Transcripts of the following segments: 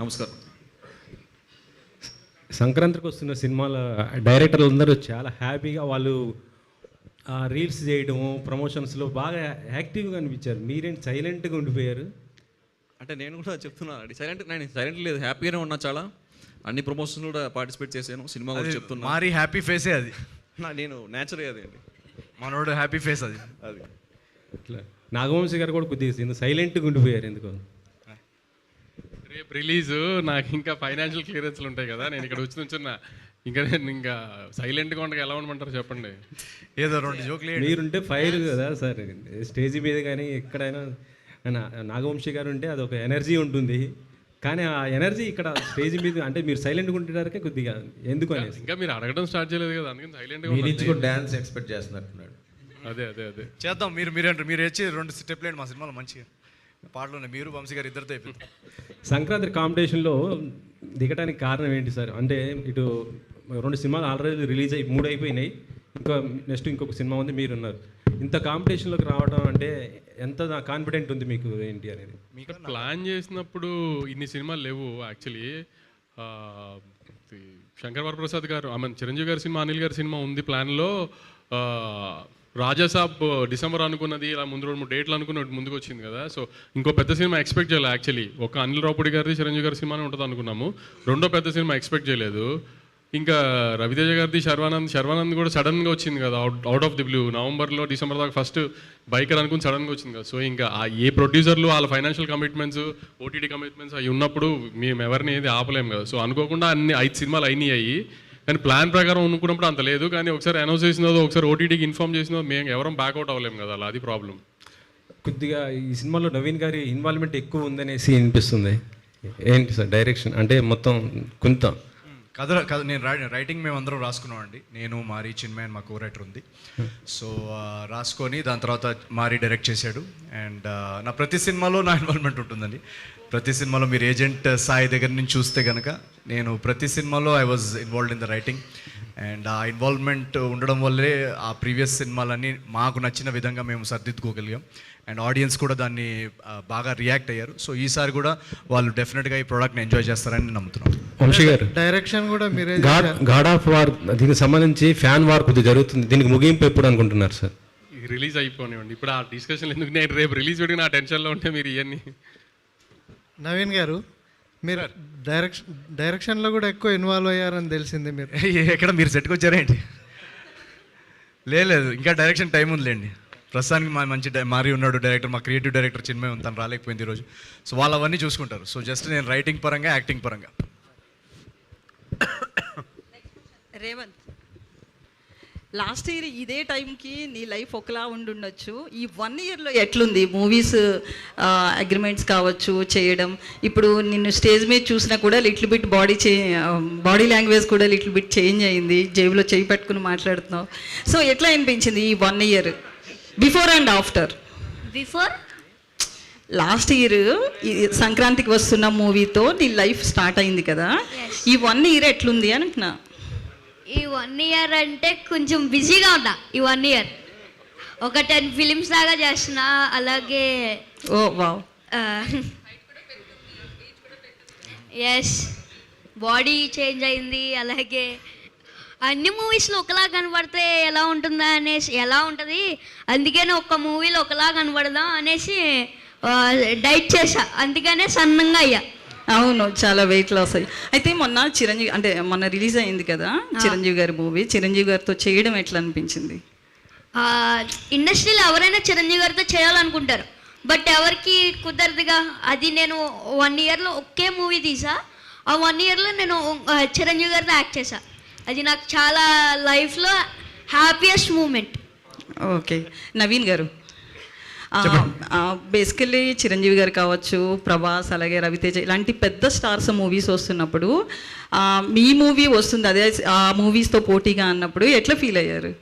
నమస్కారం. సంక్రాంతికి వస్తున్న సినిమాల డైరెక్టర్లు అందరూ చాలా హ్యాపీగా వాళ్ళు రీల్స్ చేయడము ప్రమోషన్స్లో బాగా యాక్టివ్గా అనిపించారు. మీరేంటి సైలెంట్గా ఉండిపోయారు? అంటే నేను కూడా చెప్తున్నాను, నేను సైలెంట్ లేదు, హ్యాపీగానే ఉన్నా. చాలా అన్ని ప్రమోషన్స్ కూడా పార్టిసిపేట్ చేశాను. సినిమా కూడా చెప్తున్నా. మారీ హ్యాపీ ఫేసే అది. నేను నేచురల్ అది అండి, మనోడు హ్యాపీ ఫేస్ అది. ఇట్లా నాగవంశీ గారు కూడా కొద్దిగా సైలెంట్గా ఉండిపోయారు ఎందుకు? రేపు రిలీజు నాకు ఇంకా ఫైనాన్షియల్ క్లియరెన్స్లు ఉంటాయి కదా, నేను ఇక్కడ వచ్చి నుంచున్నా. నేను ఇంకా సైలెంట్గా ఉండగా ఎలా ఉండమంటారు చెప్పండి? ఏదో రెండు జోకులు మీరుంటే ఫైర్ కదా సార్, స్టేజ్ మీద కానీ ఎక్కడైనా. నాగవంశీ గారు ఉంటే అదొక ఎనర్జీ ఉంటుంది, కానీ ఆ ఎనర్జీ ఇక్కడ స్టేజ్ మీద అంటే మీరు సైలెంట్గా ఉంటే కొద్దిగా ఎందుకు అనేసి. ఇంకా మీరు అడగడం స్టార్ట్ చేయలేదు కదా, అందుకని సైలెంట్గా డాన్స్ ఎక్స్పెక్ట్ చేస్తున్నట్టున్నాడు. అదే అదే అదే చేద్దాం. మీరు వచ్చి రెండు స్టెప్లు వేయండి మా సినిమాలో. మంచిగా పాటలు ఉన్నాయి, మీరు వంశీ గారు ఇద్దరితో అయిపోయింది. సంక్రాంతి కాంపిటీషన్లో దిగడానికి కారణం ఏంటి సార్? అంటే ఇటు 2 సినిమాలు ఆల్రెడీ రిలీజ్ అయ్యి 3 అయిపోయినాయి, నెక్స్ట్ ఇంకొక సినిమా ఉంది, మీరున్నారు. ఇంత కాంపిటీషన్లోకి రావడం అంటే ఎంత కాన్ఫిడెంట్ ఉంది మీకు ఏంటి అనేది? మీకు ప్లాన్ చేసినప్పుడు ఇన్ని సినిమాలు లేవు యాక్చువల్లీ. శంకర్ వరప్రసాద్ గారు చిరంజీవి గారి సినిమా, అనిల్ గారి సినిమా ఉంది ప్లాన్లో. రాజాసాబ్ డిసెంబర్ అనుకున్నది, ఇలా ముందు 2-3 డేట్లు అనుకున్నట్టు ముందుకు వచ్చింది కదా. సో ఇంకో పెద్ద సినిమా ఎక్స్పెక్ట్ చేయలేదు యాక్చువల్లీ. ఒక అనిల్ రావుపూడి గారిది, చిరంజీవి గారి సినిమానే ఉంటుంది అనుకున్నాము. రెండో పెద్ద సినిమా ఎక్స్పెక్ట్ చేయలేదు. ఇంకా రవితేజ గారిది శర్వానంద్ కూడా సడన్గా వచ్చింది కదా, అవుట్ ఆఫ్ ది బ్లూ. నవంబర్లో డిసెంబర్ దాకా ఫస్ట్ బైకర్ అనుకుని సడన్గా వచ్చింది కదా. సో ఇంకా ఏ ప్రొడ్యూసర్లు వాళ్ళ ఫైనాన్షియల్ కమిట్మెంట్స్, ఓటీటీ కమిట్మెంట్స్ అవి ఉన్నప్పుడు మేము ఎవరిని ఏది ఆపలేము కదా. సో అనుకోకుండా 5 సినిమాలు అయినాయి, కానీ ప్లాన్ ప్రకారం అనుకున్నప్పుడు అంత లేదు. కానీ ఒకసారి అనౌన్స్ చేసినదో, ఒకసారి ఓటీటీకి ఇన్ఫార్మ్ చేసినదో మేము ఎవరం బ్యాక్అవుట్ అవ్వలేము కదా, అలా అది ప్రాబ్లం. కొద్దిగా ఈ సినిమాలో నవీన్ గారి ఇన్వాల్వ్మెంట్ ఎక్కువ ఉందనేసి అనిపిస్తుంది. ఏంటి సార్ డైరెక్షన్ అంటే మొత్తం కొంత కథ నేను రైటింగ్ మేము అందరం రాసుకున్నాం అండి. నేను, మారీ, చిన్మయ్ మా కో రైటర్ ఉంది. సో రాసుకొని దాని తర్వాత మారీ డైరెక్ట్ చేశాడు. అండ్ నా ప్రతి సినిమాలో నా ఇన్వాల్వ్మెంట్ ఉంటుందండి. ప్రతి సినిమాలో మీరు ఏజెంట్ సాయి దగ్గర నుంచి చూస్తే కనుక నేను ప్రతి సినిమాలో I was involved in the writing. And ఆ ఇన్వాల్వ్మెంట్ ఉండడం వల్లే ఆ ప్రీవియస్ సినిమాలన్నీ మాకు నచ్చిన విధంగా మేము సర్దిద్దుకోగలిగాం. అండ్ ఆడియన్స్ కూడా దాన్ని బాగా రియాక్ట్ అయ్యారు. సో ఈసారి కూడా వాళ్ళు డెఫినెట్గా ఈ ప్రోడక్ట్ని ఎంజాయ్ చేస్తారని నమ్ముతున్నాం. వంశీ గారు, డైరెక్షన్ కూడా మీరే గాడ్ ఆఫ్ వార్ దీనికి సంబంధించి ఫ్యాన్ వార్ కొద్దిగా జరుగుతుంది, దీనికి ముగింపు ఎప్పుడు అనుకుంటున్నారు సార్? రిలీజ్ అయిపోనివ్వండి, ఇప్పుడు ఆ డిస్కషన్ ఎందుకు? నేను రేపు రిలీజ్ పెట్టి నా టెన్షన్లో ఉంటే మీరు ఇవన్నీ. నవీన్ గారు, మీరు డైరెక్షన్లో కూడా ఎక్కువ ఇన్వాల్వ్ అయ్యారని తెలిసింది. మీరు ఎక్కడ మీరు సెట్కి వచ్చారేంటి? లేదు, ఇంకా డైరెక్షన్ టైం ఉందిలేండి. ప్రస్తుతానికి మా మంచి మారీ ఉన్నాడు డైరెక్టర్, మా క్రియేటివ్ డైరెక్టర్ చిన్మయ్ ఉంది, తను రాలేకపోయింది ఈరోజు. సో వాళ్ళు అవన్నీ చూసుకుంటారు. సో జస్ట్ నేను రైటింగ్ పరంగా, యాక్టింగ్ పరంగా. రేవంత్, లాస్ట్ ఇయర్ ఇదే టైంకి నీ లైఫ్ ఒకలా ఉండుండొచ్చు. ఈ 1 ఇయర్లో ఎట్లుంది? మూవీస్ అగ్రిమెంట్స్ కావచ్చు చేయడం, ఇప్పుడు నిన్ను స్టేజ్ మీద చూసినా కూడా లిటిల్ బిట్ బాడీ లాంగ్వేజ్ కూడా లిటిల్ బిట్ చేంజ్ అయింది, జేబులో చేయి పెట్టుకుని మాట్లాడుతున్నావు. సో ఎట్లా అనిపించింది ఈ 1 year, before and after? Last year సంక్రాంతికి వస్తున్న మూవీతో నీ లైఫ్ స్టార్ట్ అయింది కదా, ఈ 1 ఇయర్ ఎట్లుంది అంటున్నా. ఈ 1 ఇయర్ అంటే కొంచెం బిజీగా ఉన్నా. ఈ 1 ఇయర్ ఒక 10 ఫిలిమ్స్ లాగా చేస్తున్నా. అలాగే ఓ వావ్, ఎస్, బాడీ చేంజ్ అయింది. అలాగే అన్ని మూవీస్లో ఒకలా కనబడితే ఎలా ఉంటుంది, అందుకనే ఒక్క మూవీలో ఒకలా కనబడదాం అనేసి డైట్ చేశా, అందుకనే సన్నంగా అయ్యా. అవును, చాలా వెయిట్ లాస్ అయ్యి. అయితే మొన్న రిలీజ్ అయింది కదా చిరంజీవి గారి మూవీ, చిరంజీవి గారితో చేయడం ఎట్లా అనిపించింది? ఇండస్ట్రీలో ఎవరైనా చిరంజీవి గారితో చేయాలనుకుంటారు, బట్ ఎవరికి కుదరదుగా. అది నేను 1 ఇయర్లో ఒకే మూవీ తీసా. ఆ 1 ఇయర్లో నేను చిరంజీవి గారితో యాక్ట్ చేశా. అది నాకు చాలా లైఫ్లో హ్యాపీయెస్ట్ మూమెంట్. ఓకే, నవీన్ గారు, బేసికల్లీ చిరంజీవి గారు కావచ్చు, ప్రభాస్, అలాగే రవితేజ ఇలాంటి పెద్ద స్టార్స్ మూవీస్ వస్తున్నప్పుడు మీ మూవీ వస్తుంది, అదే ఆ మూవీస్తో పోటీగా అన్నప్పుడు ఎట్లా ఫీల్ అయ్యారు?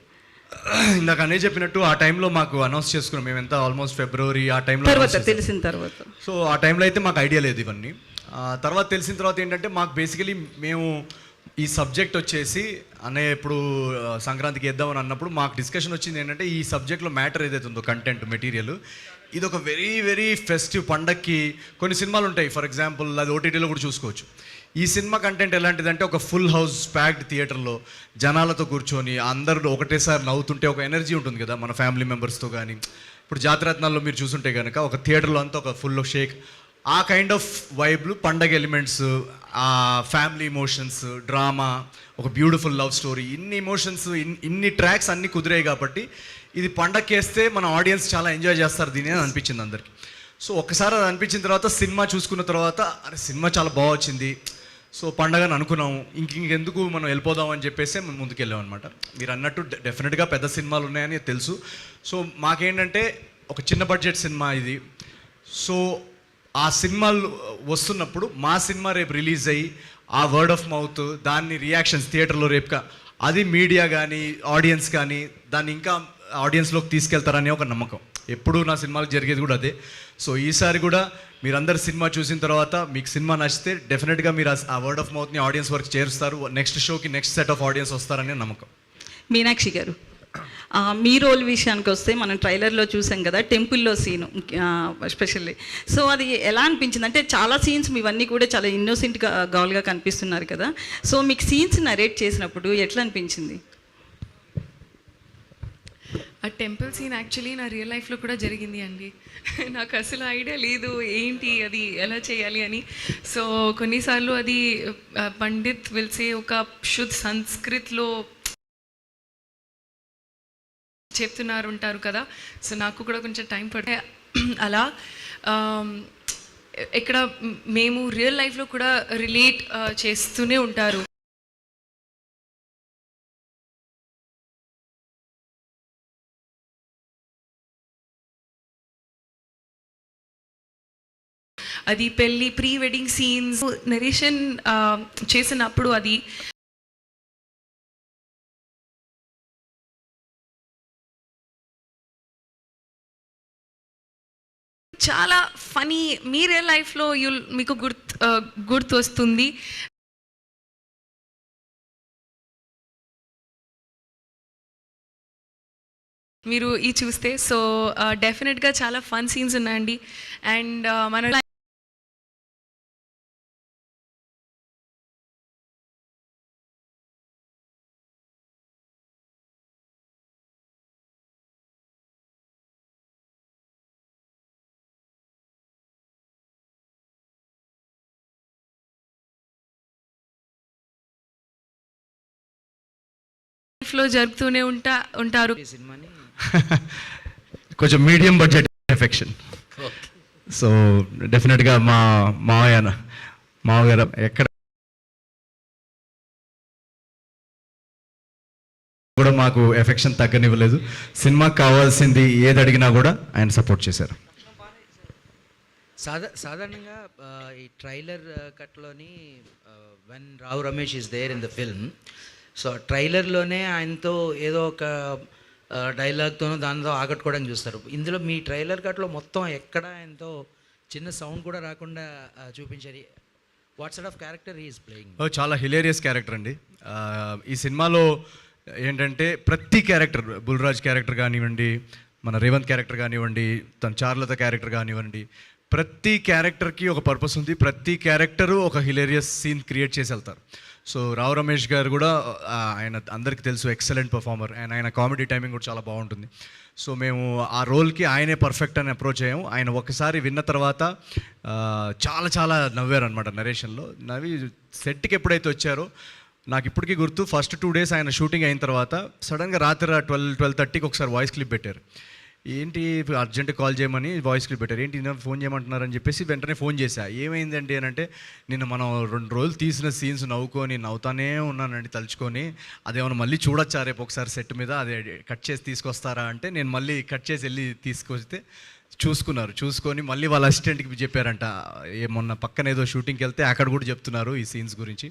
ఇందాక అనే చెప్పినట్టు ఆ టైంలో మాకు అనౌన్స్ చేసుకున్నాం మేము, ఎంత ఆల్మోస్ట్ ఫిబ్రవరి ఆ టైంలో తెలిసిన తర్వాత. సో ఆ టైంలో అయితే మాకు ఐడియా లేదు ఇవన్నీ. తర్వాత తెలిసిన తర్వాత ఏంటంటే మాకు బేసికలీ మేము ఈ సబ్జెక్ట్ వచ్చేసి అన్నయ్య ఇప్పుడు సంక్రాంతికి వేద్దామని అన్నప్పుడు మాకు డిస్కషన్ వచ్చింది ఏంటంటే ఈ సబ్జెక్ట్లో మ్యాటర్ ఏదైతే ఉందో, కంటెంట్ మెటీరియల్, ఇది ఒక వెరీ వెరీ ఫెస్టివ్ పండక్కి కొన్ని సినిమాలు ఉంటాయి, ఫర్ ఎగ్జాంపుల్ అది ఓటీటీలో కూడా చూసుకోవచ్చు. ఈ సినిమా కంటెంట్ ఎలాంటిదంటే ఒక ఫుల్ హౌస్ ప్యాక్డ్ థియేటర్లో జనాలతో కూర్చొని అందరూ ఒకటేసారి నవ్వుతుంటే ఒక ఎనర్జీ ఉంటుంది కదా మన ఫ్యామిలీ మెంబర్స్తో. కానీ ఇప్పుడు జాతిరత్నాల్లో మీరు చూసుంటే కనుక ఒక థియేటర్లో అంతా ఒక ఫుల్ షేక్, ఆ కైండ్ ఆఫ్ వైబ్లు, పండగ ఎలిమెంట్స్, ఆ ఫ్యామిలీ ఇమోషన్స్, డ్రామా, ఒక బ్యూటిఫుల్ లవ్ స్టోరీ, ఇన్ని ఇమోషన్స్, ఇన్ని ట్రాక్స్ అన్నీ కుదిరాయి కాబట్టి ఇది పండగకేస్తే మన ఆడియన్స్ చాలా ఎంజాయ్ చేస్తారు దీని అని అనిపించింది అందరికీ. సో ఒక్కసారి అది అనిపించిన తర్వాత సినిమా చూసుకున్న తర్వాత అరే సినిమా చాలా బాగా వచ్చింది, సో పండగని అనుకున్నాము, ఇంకెందుకు మనం వెళ్ళిపోదాం అని చెప్పేసి మేము ముందుకెళ్ళాం అనమాట. మీరు అన్నట్టు డెఫినెట్గా పెద్ద సినిమాలు ఉన్నాయని తెలుసు. సో మాకేంటంటే ఒక చిన్న బడ్జెట్ సినిమా ఇది. సో ఆ సినిమాలు వస్తున్నప్పుడు మా సినిమా రేపు రిలీజ్ అయ్యి ఆ వర్డ్ ఆఫ్ మౌత్, దాన్ని రియాక్షన్స్ థియేటర్లో రేపుగా అది మీడియా కానీ ఆడియన్స్ కానీ దాన్ని ఇంకా ఆడియన్స్లోకి తీసుకెళ్తారనే ఒక నమ్మకం. ఎప్పుడు నా సినిమాలకు జరిగేది కూడా అదే. సో ఈసారి కూడా మీరందరు సినిమా చూసిన తర్వాత మీకు సినిమా నచ్చితే డెఫినెట్గా మీరు ఆ వర్డ్ ఆఫ్ మౌత్ని ఆడియన్స్ వరకు చేరుస్తారు, నెక్స్ట్ షోకి నెక్స్ట్ సెట్ ఆఫ్ ఆడియన్స్ వస్తారనే నమ్మకం. మీనాక్షి గారు, మీ రోల్ విషయానికి వస్తే మనం ట్రైలర్లో చూసాం కదా, టెంపుల్లో సీను ఎస్పెషల్లీ. సో అది ఎలా అనిపించింది అంటే చాలా సీన్స్ ఇవన్నీ కూడా చాలా ఇన్నోసెంట్గా గౌల్గా కనిపిస్తున్నారు కదా. సో మీకు సీన్స్ నరేట్ చేసినప్పుడు ఎట్లా అనిపించింది? ఆ టెంపుల్ సీన్ యాక్చువల్లీ నా రియల్ లైఫ్లో కూడా జరిగింది అండి. నాకు అసలు ఐడియా లేదు ఏంటి అది ఎలా చేయాలి అని. సో కొన్నిసార్లు అది పండిత్ విల్సే ఒక శుద్ధ సంస్కృత్లో చెప్తున్నారు ఉంటారు కదా. సో నాకు కూడా కొంచెం టైం పడే అలా ఇక్కడ మేము రియల్ లైఫ్లో కూడా రిలేట్ చేస్తూనే ఉంటారు. అది పెళ్ళి ప్రీ వెడ్డింగ్ సీన్స్ నరేషన్ చేసినప్పుడు అది చాలా ఫనీ, మీ రియల్ లైఫ్లో మీకు గుర్తు వస్తుంది. మీరు ఈ చూస్తే. సో డెఫినెట్గా చాలా ఫన్ సీన్స్ ఉన్నాయండి. అండ్ మన లైఫ్లో జరుగుతూనే ఉంటారు. కొంచెం మీడియం బడ్జెట్ ఎఫెక్షన్. సో డెఫినెట్గా మా మావగారు ఎక్కడ కూడా మాకు ఎఫెక్షన్ తగ్గనివ్వలేదు. సినిమాకి కావాల్సింది ఏది అడిగినా కూడా ఆయన సపోర్ట్ చేశారు. సాధారణంగా ఈ ట్రైలర్ కట్లోని when Rao Ramesh is there in the film, so ట్రైలర్లోనే ఆయనతో ఏదో ఒక డైలాగ్తోనో దానితో ఆకట్టుకోవడానికి చూస్తారు. ఇందులో మీ ట్రైలర్ కట్లో మొత్తం ఎక్కడ ఆయనతో చిన్న సౌండ్ కూడా రాకుండా చూపించారు. What sort of character he is playing? చాలా హిలేరియస్ క్యారెక్టర్ అండి. ఈ సినిమాలో ఏంటంటే ప్రతి క్యారెక్టర్, బుల్రాజ్ క్యారెక్టర్ కానివ్వండి, మన రేవంత్ క్యారెక్టర్ కానివ్వండి, తన చార్లత క్యారెక్టర్ కానివ్వండి, ప్రతి క్యారెక్టర్కి ఒక పర్పస్ ఉంది. ప్రతి క్యారెక్టరు ఒక హిలేరియస్ సీన్ క్రియేట్ చేసి వెళ్తారు. సో రావు రమేష్ గారు కూడా ఆయన అందరికీ తెలుసు, ఎక్సలెంట్ పర్ఫార్మర్, అండ్ ఆయన కామెడీ టైమింగ్ కూడా చాలా బాగుంటుంది. సో మేము ఆ రోల్కి ఆయనే పర్ఫెక్ట్ అని అప్రోచ్ అయ్యాము. ఆయన ఒకసారి విన్న తర్వాత చాలా చాలా నవ్వారు అనమాట నరేషన్లో. నవ్వి సెట్కి ఎప్పుడైతే వచ్చారో నాకు ఇప్పటికీ గుర్తు, ఫస్ట్ 2 days ఆయన షూటింగ్ అయిన తర్వాత సడన్గా రాత్రి 12-12:30కి ఒకసారి వాయిస్ క్లిప్ పెట్టారు. ఏంటి అర్జెంట్ కాల్ చేయమని వాయిస్ క్లిప్ పెట్టారు. ఏంటి ఫోన్ చేయమంటున్నారని చెప్పేసి వెంటనే ఫోన్ చేశా. ఏమైందండి అని అంటే, నిన్న మనం 2 రోజులు తీసిన సీన్స్ నవ్వుతానే ఉన్నానండి తలుచుకొని, అదేమన్నా మళ్ళీ చూడొచ్చా రేపు ఒకసారి సెట్ మీద, అదే కట్ చేసి తీసుకొస్తారా అంటే, నేను మళ్ళీ కట్ చేసి వెళ్ళి తీసుకొస్తే చూసుకొని మళ్ళీ వాళ్ళ అసిస్టెంట్కి చెప్పారంట. మొన్న పక్కన ఏదో షూటింగ్కి వెళ్తే అక్కడ కూడా చెప్తున్నారు ఈ సీన్స్ గురించి.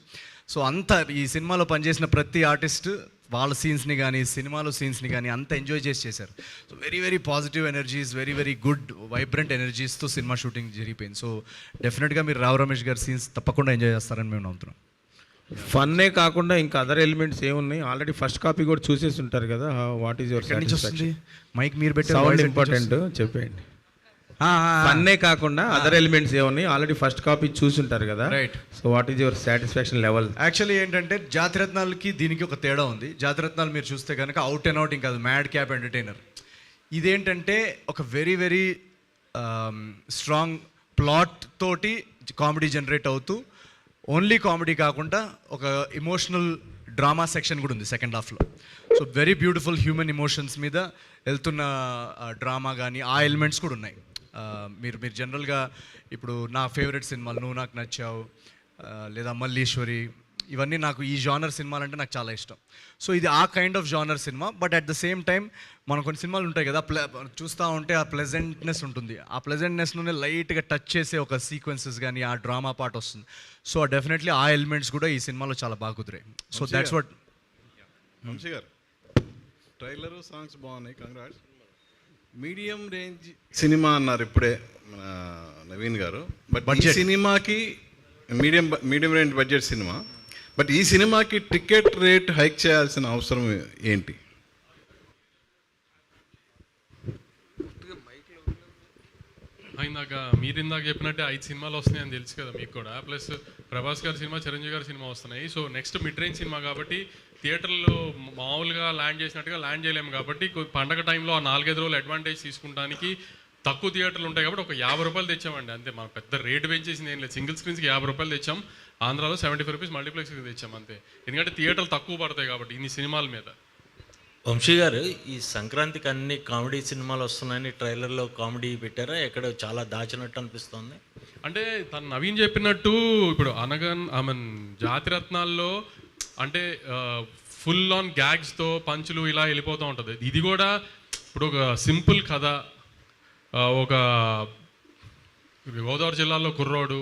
సో అంతా ఈ సినిమాలో పనిచేసిన ప్రతి ఆర్టిస్ట్ వాళ్ళ సీన్స్ని కానీ సినిమాలో సీన్స్ని కానీ అంత ఎంజాయ్ చేశారు. So very very positive energies, very very good vibrant ఎనర్జీస్తో సినిమా షూటింగ్ జరిగిపోయింది. సో డెఫినెట్గా మీరు రావు రమేష్ గారి సీన్స్ తప్పకుండా ఎంజాయ్ చేస్తారని మేము నమ్ముతున్నాం. ఫన్నే కాకుండా ఇంకా అదర్ ఎలిమెంట్స్ ఏమున్నాయి? ఆల్రెడీ ఫస్ట్ కాపీ కూడా చూసేసి ఉంటారు కదా. వాట్ ఈస్ యువర్ వస్తుంది మైక్ మీరు పెట్టి సౌండ్ ఇంపార్టెంట్ చెప్పేయండి. ఫన్నే కాకుండా అదర్ ఎలిమెంట్స్ ఏమున్నాయి ఆల్రెడీ ఫస్ట్ కాపీ చూసుంటారు కదా. Right. So what is your satisfaction level? Actually ఏంటంటే జాతిరత్నాలకి దీనికి ఒక తేడా ఉంది. జాతిరత్నాలు మీరు చూస్తే కనుక అవుట్ అండ్ అవుట్ ఇంకా అది మ్యాడ్ క్యాప్ ఎంటర్టైనర్. ఇదేంటంటే ఒక వెరీ వెరీ స్ట్రాంగ్ ప్లాట్ తోటి కామెడీ జనరేట్ అవుతూ, ఓన్లీ కామెడీ కాకుండా ఒక ఇమోషనల్ డ్రామా సెక్షన్ కూడా ఉంది సెకండ్ హాఫ్లో. So very beautiful human emotions మీద వెళ్తున్న డ్రామా కానీ ఆ ఎలిమెంట్స్ కూడా ఉన్నాయి. మీరు జనరల్గా ఇప్పుడు నా ఫేవరెట్ సినిమాలు నువ్వు నాకు నచ్చావు, లేదా మల్లీశ్వరి, ఇవన్నీ నాకు ఈ జానర్ సినిమాలు అంటే నాకు చాలా ఇష్టం. సో ఇది ఆ kind of genre cinema. But at the same time మనం కొన్ని సినిమాలు ఉంటాయి కదా, చూస్తూ ఉంటే ఆ ప్లెజెంట్నెస్ ఉంటుంది. ఆ ప్లెజెంట్నెస్లోనే లైట్గా టచ్ చేసే ఒక సీక్వెన్సెస్ కానీ ఆ డ్రామా పార్ట్ వస్తుంది. సో డెఫినెట్లీ ఆ ఎలిమెంట్స్ కూడా ఈ సినిమాలో చాలా బాగా కుదిరాయి. So that's what. Vamsi garu, trailer songs బాగున్నాయి, కంగ్రాట్స్. మీడియం రేంజ్ సినిమా అన్నారు ఇప్పుడే మన నవీన్ గారు. బట్ ఈ సినిమాకి మీడియం రేంజ్ బడ్జెట్ సినిమా, బట్ ఈ సినిమాకి టికెట్ రేట్ హైక్ చేయాల్సిన అవసరం ఏంటి? ఇందాక చెప్పినట్టే 5 సినిమాలు వస్తున్నాయి అని తెలుసు కదా మీకు కూడా. ప్లస్ ప్రభాస్ గారి సినిమా, చిరంజీవి గారి సినిమా వస్తున్నాయి. So next mid range cinema కాబట్టి థియేటర్లో మామూలుగా ల్యాండ్ చేసినట్టుగా ల్యాండ్ చేయలేము కాబట్టి పండగ టైంలో ఆ 4-5 రోజులు అడ్వాంటేజ్ తీసుకుంటానికి తక్కువ థియేటర్లు ఉంటాయి కాబట్టి ఒక 50 రూపాయలు తెచ్చామండి అంతే. మనం పెద్ద రేటు పెంచేసింది ఏం లేదు. సింగిల్ స్క్రీన్స్కి 50 రూపాయలు తెచ్చాం. ఆంధ్రాలో 75 రూపీస్ మల్టీప్లెక్స్కి తెచ్చాం అంతే. ఎందుకంటే థియేటర్లు తక్కువ పడతాయి కాబట్టి ఇన్ని సినిమాల మీద. వంశీ గారు, ఈ సంక్రాంతికి అన్ని కామెడీ సినిమాలు వస్తున్నాయని ట్రైలర్లో కామెడీ పెట్టారా? ఎక్కడ చాలా దాచినట్టు అనిపిస్తుంది. అంటే తను నవీన్ చెప్పినట్టు ఇప్పుడు జాతిరత్నాల్లో అంటే ఫుల్ ఆన్ గ్యాగ్స్తో పంచులు ఇలా వెళ్ళిపోతూ ఉంటుంది. ఇది కూడా ఇప్పుడు ఒక సింపుల్ కథ, ఒక గోదావరి జిల్లాలో కుర్రోడు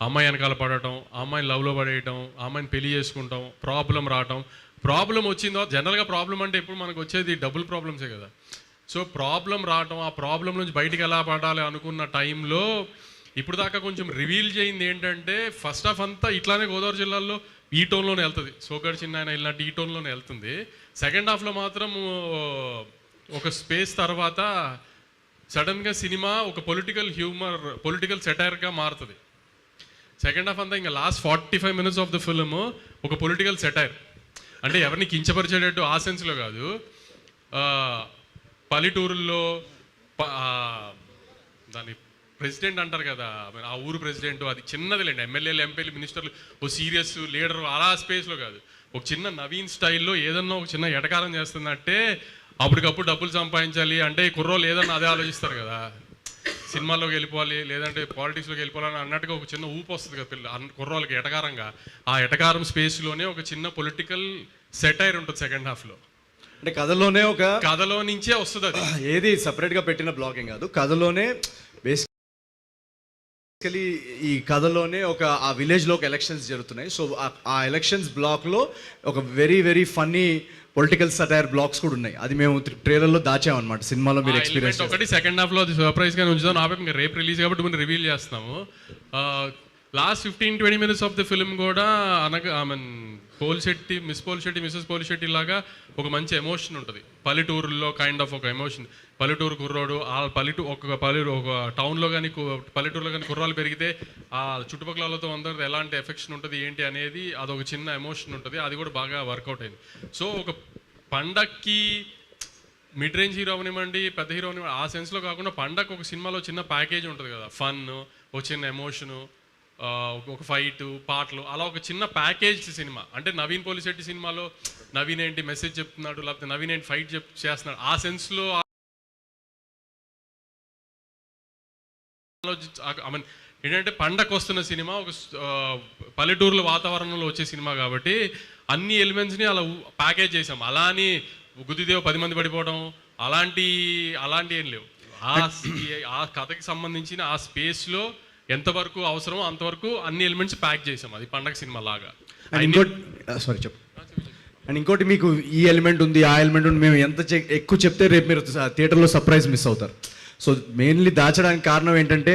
అమ్మాయి వెనకాల పడటం, అమ్మాయిని లవ్లో పడేయటం, అమ్మాయిని పెళ్లి చేసుకుంటాం, ప్రాబ్లం రావటం. ప్రాబ్లం వచ్చిందో జనరల్గా ప్రాబ్లం అంటే ఇప్పుడు మనకు వచ్చేది డబుల్ ప్రాబ్లమ్సే కదా. సో ప్రాబ్లం రావటం, ఆ ప్రాబ్లం నుంచి బయటికి ఎలా పడాలి అనుకున్న టైంలో ఇప్పుడు దాకా కొంచెం రివీల్ చేయింది ఏంటంటే ఫస్ట్ హాఫ్ అంతా ఇట్లానే గోదావరి జిల్లాలో ఈ టోన్లోనే వెళ్తుంది. సోగడ్ చిన్న ఆయన వెళ్ళినట్టు ఈ టోన్లోనే వెళ్తుంది. సెకండ్ హాఫ్లో మాత్రం ఒక స్పేస్ తర్వాత సడన్గా సినిమా ఒక పొలిటికల్ సెటైర్గా మారుతుంది. సెకండ్ హాఫ్ అంతా ఇంకా last 45 minutes of the film ఒక పొలిటికల్ సెటైర్. అంటే ఎవరిని కించపరిచేటట్టు ఆ సెన్స్లో కాదు. పల్లెటూరుల్లో దాని ప్రెసిడెంట్ అంటారు కదా, ఆ ఊరు ప్రెసిడెంట్, అది చిన్నదిలేండి, ఎమ్మెల్యేలు ఎంపీలు మినిస్టర్లు ఓ సీరియస్ లీడర్ అలా స్పేస్లో కాదు. ఒక చిన్న నవీన్ స్టైల్లో ఏదన్నా ఒక చిన్న ఎటకారం చేస్తుందంటే అప్పటికప్పుడు డబ్బులు సంపాదించాలి అంటే కుర్రోళ్ళు ఏదన్నా అదే ఆలోచిస్తారు కదా, సినిమాల్లోకి వెళ్ళిపోవాలి లేదంటే పాలిటిక్స్లోకి వెళ్ళిపోవాలని అన్నట్టుగా ఒక చిన్న ఊపు వస్తుంది కదా కుర్రోళ్ళకి ఎటకారంగా. ఆ ఎటకారం స్పేస్లోనే ఒక చిన్న పొలిటికల్ సెటైర్ ఉంటుంది సెకండ్ హాఫ్లో. అంటే కథలో నుంచే వస్తుంది. అది ఏది సపరేట్గా పెట్టిన బ్లాకింగ్ కాదు, కథలోనే బేసికలీ ఈ కథలోనే ఆ విలేజ్లో ఒక ఎలక్షన్స్ జరుగుతున్నాయి. సో ఆ ఎలక్షన్స్ బ్లాక్లో ఒక very very funny political satire blocks కూడా ఉన్నాయి. అది మేము ట్రైలర్లో దాచామన్నమాట. సినిమాలో మీరు ఎక్స్పీరియన్స్ ఒకటి సెకండ్ హాఫ్లో అది సర్ప్రైజ్గా ఉంచుదాం. నా ఇంకా రేపు రిలీజ్ కాబట్టి మనం రివీల్ చేస్తున్నాము. Last 15-20 minutes of the film కూడా మిస్సెస్ పోలిశెట్టి లాగా ఒక మంచి ఎమోషన్ ఉంటుంది. పల్లెటూరులో కైండ్ ఆఫ్ ఒక ఎమోషన్. పల్లెటూరు కుర్రోడు ఒక టౌన్లో కానీ పల్లెటూరులో కానీ కుర్రాలు పెరిగితే ఆ చుట్టుపక్కల వాళ్ళతో అందరితో ఎలాంటి ఎఫెక్షన్ ఉంటుంది ఏంటి అనేది అదొక చిన్న ఎమోషన్ ఉంటుంది. అది కూడా బాగా వర్కౌట్ అయింది. సో ఒక పండక్కి మిడ్ రేంజ్ హీరో అవనివ్వండి, పెద్ద హీరో అవనివ్వండి, ఆ సెన్స్లో కాకుండా పండగ ఒక సినిమాలో చిన్న ప్యాకేజ్ ఉంటుంది కదా, ఫన్, ఒక చిన్న ఎమోషను, ఒక ఫైట్, పాటలు, అలా ఒక చిన్న ప్యాకేజ్ సినిమా. అంటే నవీన్ పోలిశెట్టి సినిమాలో నవీన్ ఏంటి మెసేజ్ చెప్తున్నాడు, లేకపోతే నవీన్ ఏంటి ఫైట్ చేస్తున్నాడు, ఆ సెన్స్లో ఏంటంటే పండగ వస్తున్న సినిమా, ఒక పల్లెటూరుల వాతావరణంలో వచ్చే సినిమా కాబట్టి అన్ని ఎలిమెంట్స్ని అలా ప్యాకేజ్ చేసాం. అలా అని గుద్దిదేవ్ 10 మంది పడిపోవడం అలాంటి ఏం లేవు. ఆ కథకి సంబంధించిన ఆ స్పేస్లో ఎంతవరకు అవసరమో అంతవరకు అన్ని ఎలిమెంట్స్ ప్యాక్ చేసాం. అది పండగ సినిమా లాగా. ఇంకోటి మీకు ఈ ఎలిమెంట్ ఉంది, ఆ ఎలిమెంట్ ఉంది, మేము ఎంత ఎక్కువ చెప్తే రేపు మీరు థియేటర్లో సర్ప్రైజ్ మిస్ అవుతారు. సో మెయిన్లీ దాచడానికి కారణం ఏంటంటే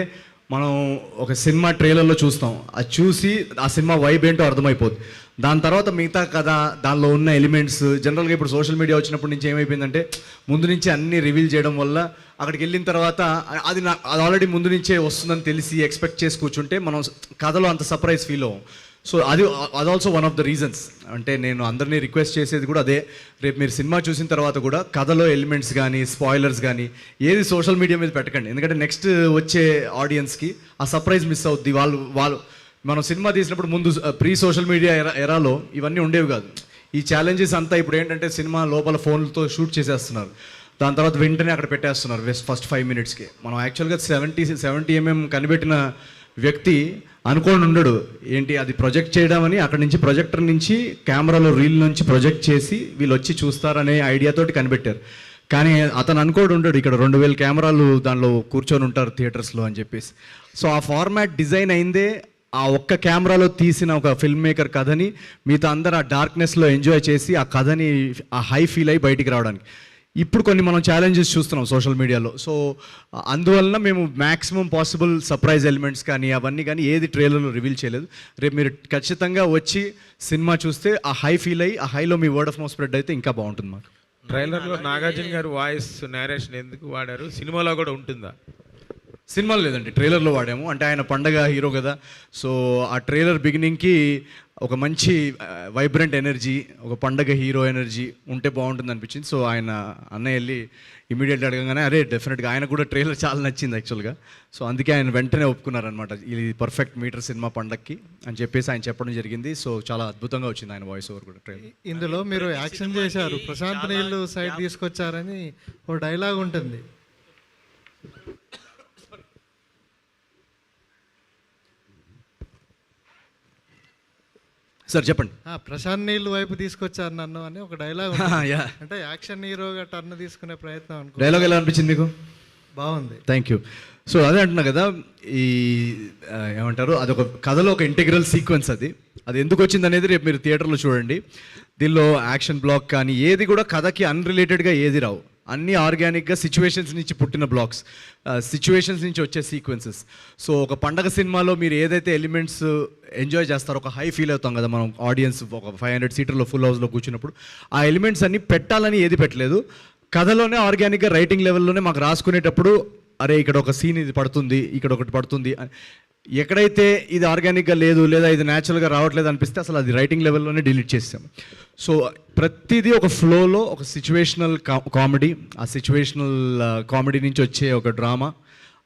మనం ఒక సినిమా ట్రైలర్లో చూస్తాం, అది చూసి ఆ సినిమా వైబ్ ఏంటో అర్థమైపోద్ది. దాని తర్వాత మిగతా కథ, దానిలో ఉన్న ఎలిమెంట్స్, జనరల్గా ఇప్పుడు సోషల్ మీడియా వచ్చినప్పటి నుంచి ఏమైపోయిందంటే ముందు నుంచి అన్నీ రివీల్ చేయడం వల్ల అక్కడికి వెళ్ళిన తర్వాత అది ఆల్రెడీ ముందు నుంచే వస్తుందని తెలిసి ఎక్స్పెక్ట్ చేసి కూర్చుంటే మనం కథలో అంత సర్ప్రైజ్ ఫీల్ అవ్వం. సో అది also one of the reasons. అంటే నేను అందరినీ రిక్వెస్ట్ చేసేది కూడా అదే, రేపు మీరు సినిమా చూసిన తర్వాత కూడా కథలో ఎలిమెంట్స్ కానీ స్పాయిలర్స్ కానీ ఏది సోషల్ మీడియా మీద పెట్టకండి. ఎందుకంటే నెక్స్ట్ వచ్చే ఆడియన్స్కి ఆ సర్ప్రైజ్ మిస్ అవుద్ది. వాళ్ళు మనం సినిమా తీసినప్పుడు ముందు ప్రీ సోషల్ మీడియా ఎరాలో ఇవన్నీ ఉండేవి కాదు. ఈ ఛాలెంజెస్ అంతా ఇప్పుడు ఏంటంటే సినిమా లోపల ఫోన్లతో షూట్ చేసేస్తున్నారు, దాని తర్వాత వెంటనే అక్కడ పెట్టేస్తున్నారు ఫస్ట్ 5 minutesకి. మనం యాక్చువల్గా 70 mm కనిపెట్టిన వ్యక్తి అనుకోని ఉండడు ఏంటి అది ప్రొజెక్ట్ చేయడం అని. అక్కడి నుంచి ప్రొజెక్టర్ నుంచి కెమెరాలో రీల్ నుంచి ప్రొజెక్ట్ చేసి వీళ్ళు వచ్చి చూస్తారనే ఐడియాతోటి కనిపెట్టారు. కానీ అతను అనుకోడు ఉండడు ఇక్కడ 2000 కెమెరాలు దానిలో కూర్చొని ఉంటారు థియేటర్స్లో అని చెప్పేసి. సో ఆ ఫార్మాట్ డిజైన్ అయిందే ఆ ఒక్క కెమెరాలో తీసిన ఒక ఫిల్మ్ మేకర్ కథని మిగతా అందరు ఆ డార్క్నెస్లో ఎంజాయ్ చేసి ఆ కథని ఆ హై ఫీల్ అయ్యి బయటికి రావడానికి. ఇప్పుడు కొన్ని మనం ఛాలెంజెస్ చూస్తున్నాం సోషల్ మీడియాలో. సో అందువలన మేము మ్యాక్సిమం పాసిబుల్ సర్ప్రైజ్ ఎలిమెంట్స్ కానీ అవన్నీ కానీ ఏది ట్రైలర్లో రివీల్ చేయలేదు. రేపు మీరు ఖచ్చితంగా వచ్చి సినిమా చూస్తే ఆ హై ఫీల్ అయ్యి ఆ హైలో మీ వర్డ్ ఆఫ్ మౌత్ స్ప్రెడ్ అయితే ఇంకా బాగుంటుంది మాకు. ట్రైలర్లో నాగార్జున గారు వాయిస్ నేరేషన్ ఎందుకు వాడారు, సినిమాలో కూడా ఉంటుందా? సినిమాలో లేదండి, ట్రైలర్లో వాడాము. అంటే ఆయన పండగ హీరో కదా, సో ఆ ట్రైలర్ బిగినింగ్కి ఒక మంచి వైబ్రెంట్ ఎనర్జీ, ఒక పండగ హీరో ఎనర్జీ ఉంటే బాగుంటుంది అనిపించింది. సో ఆయన అన్నయ్య వెళ్ళి ఇమీడియట్లీ అడగగానే అరే డెఫినెట్గా ఆయన కూడా ట్రైలర్ చాలా నచ్చింది యాక్చువల్గా. సో అందుకే ఆయన వెంటనే ఒప్పుకున్నారనమాట, ఇది పర్ఫెక్ట్ మీటర్ సినిమా పండగకి అని చెప్పేసి ఆయన చెప్పడం జరిగింది. సో చాలా అద్భుతంగా వచ్చింది ఆయన వాయిస్ ఓవర్ కూడా ట్రైలర్. ఇందులో మీరు యాక్షన్ చేశారు, ప్రశాంత్ నీళ్ళు సైడ్ తీసుకొచ్చారని ఓ డైలాగ్ ఉంటుంది. సార్ చెప్పండి. ప్రశాంత్ నీళ్ళు వైపు తీసుకొచ్చారు నన్ను అని ఒక డైలాగ్. అంటే యాక్షన్ హీరోగా టర్న్ తీసుకునే ప్రయత్నం అనుకో. డైలాగ్ ఎలా అనిపించింది మీకు? బాగుంది, థ్యాంక్ యూ. సో అదే అంటున్నా కదా, ఈ ఏమంటారు అదొక కథలో ఒక ఇంటిగ్రల్ సీక్వెన్స్. అది ఎందుకు వచ్చింది అనేది రేపు మీరు థియేటర్లో చూడండి. దీనిలో యాక్షన్ బ్లాక్ కానీ ఏది కూడా కథకి అన్రిలేటెడ్గా ఏది రావు, అన్నీ ఆర్గానిక్గా సిచ్యువేషన్స్ నుంచి పుట్టిన బ్లాక్స్, సిచ్యువేషన్స్ నుంచి వచ్చే సీక్వెన్సెస్. సో ఒక పండగ సినిమాలో మీరు ఏదైతే ఎలిమెంట్స్ ఎంజాయ్ చేస్తారో, ఒక హై ఫీల్ అవుతాం కదా మనం ఆడియన్స్, ఒక 500 సీటర్లో ఫుల్ హౌస్లో కూర్చున్నప్పుడు ఆ ఎలిమెంట్స్ అన్నీ పెట్టాలని ఏది పెట్టలేదు. కథలోనే ఆర్గానిక్గా రైటింగ్ లెవెల్లోనే మాకు రాసుకునేటప్పుడు అరే ఇక్కడ ఒక సీన్ ఇది పడుతుంది, ఇక్కడ ఒకటి పడుతుంది, ఎక్కడైతే ఇది ఆర్గానిక్గా లేదు లేదా ఇది న్యాచురల్గా రావట్లేదు అనిపిస్తే అసలు అది రైటింగ్ లెవెల్లోనే డిలీట్ చేసాం. సో ప్రతిదీ ఒక ఫ్లోలో ఒక సిచ్యువేషనల్ కామెడీ, ఆ సిచ్యువేషనల్ కామెడీ నుంచి వచ్చే ఒక డ్రామా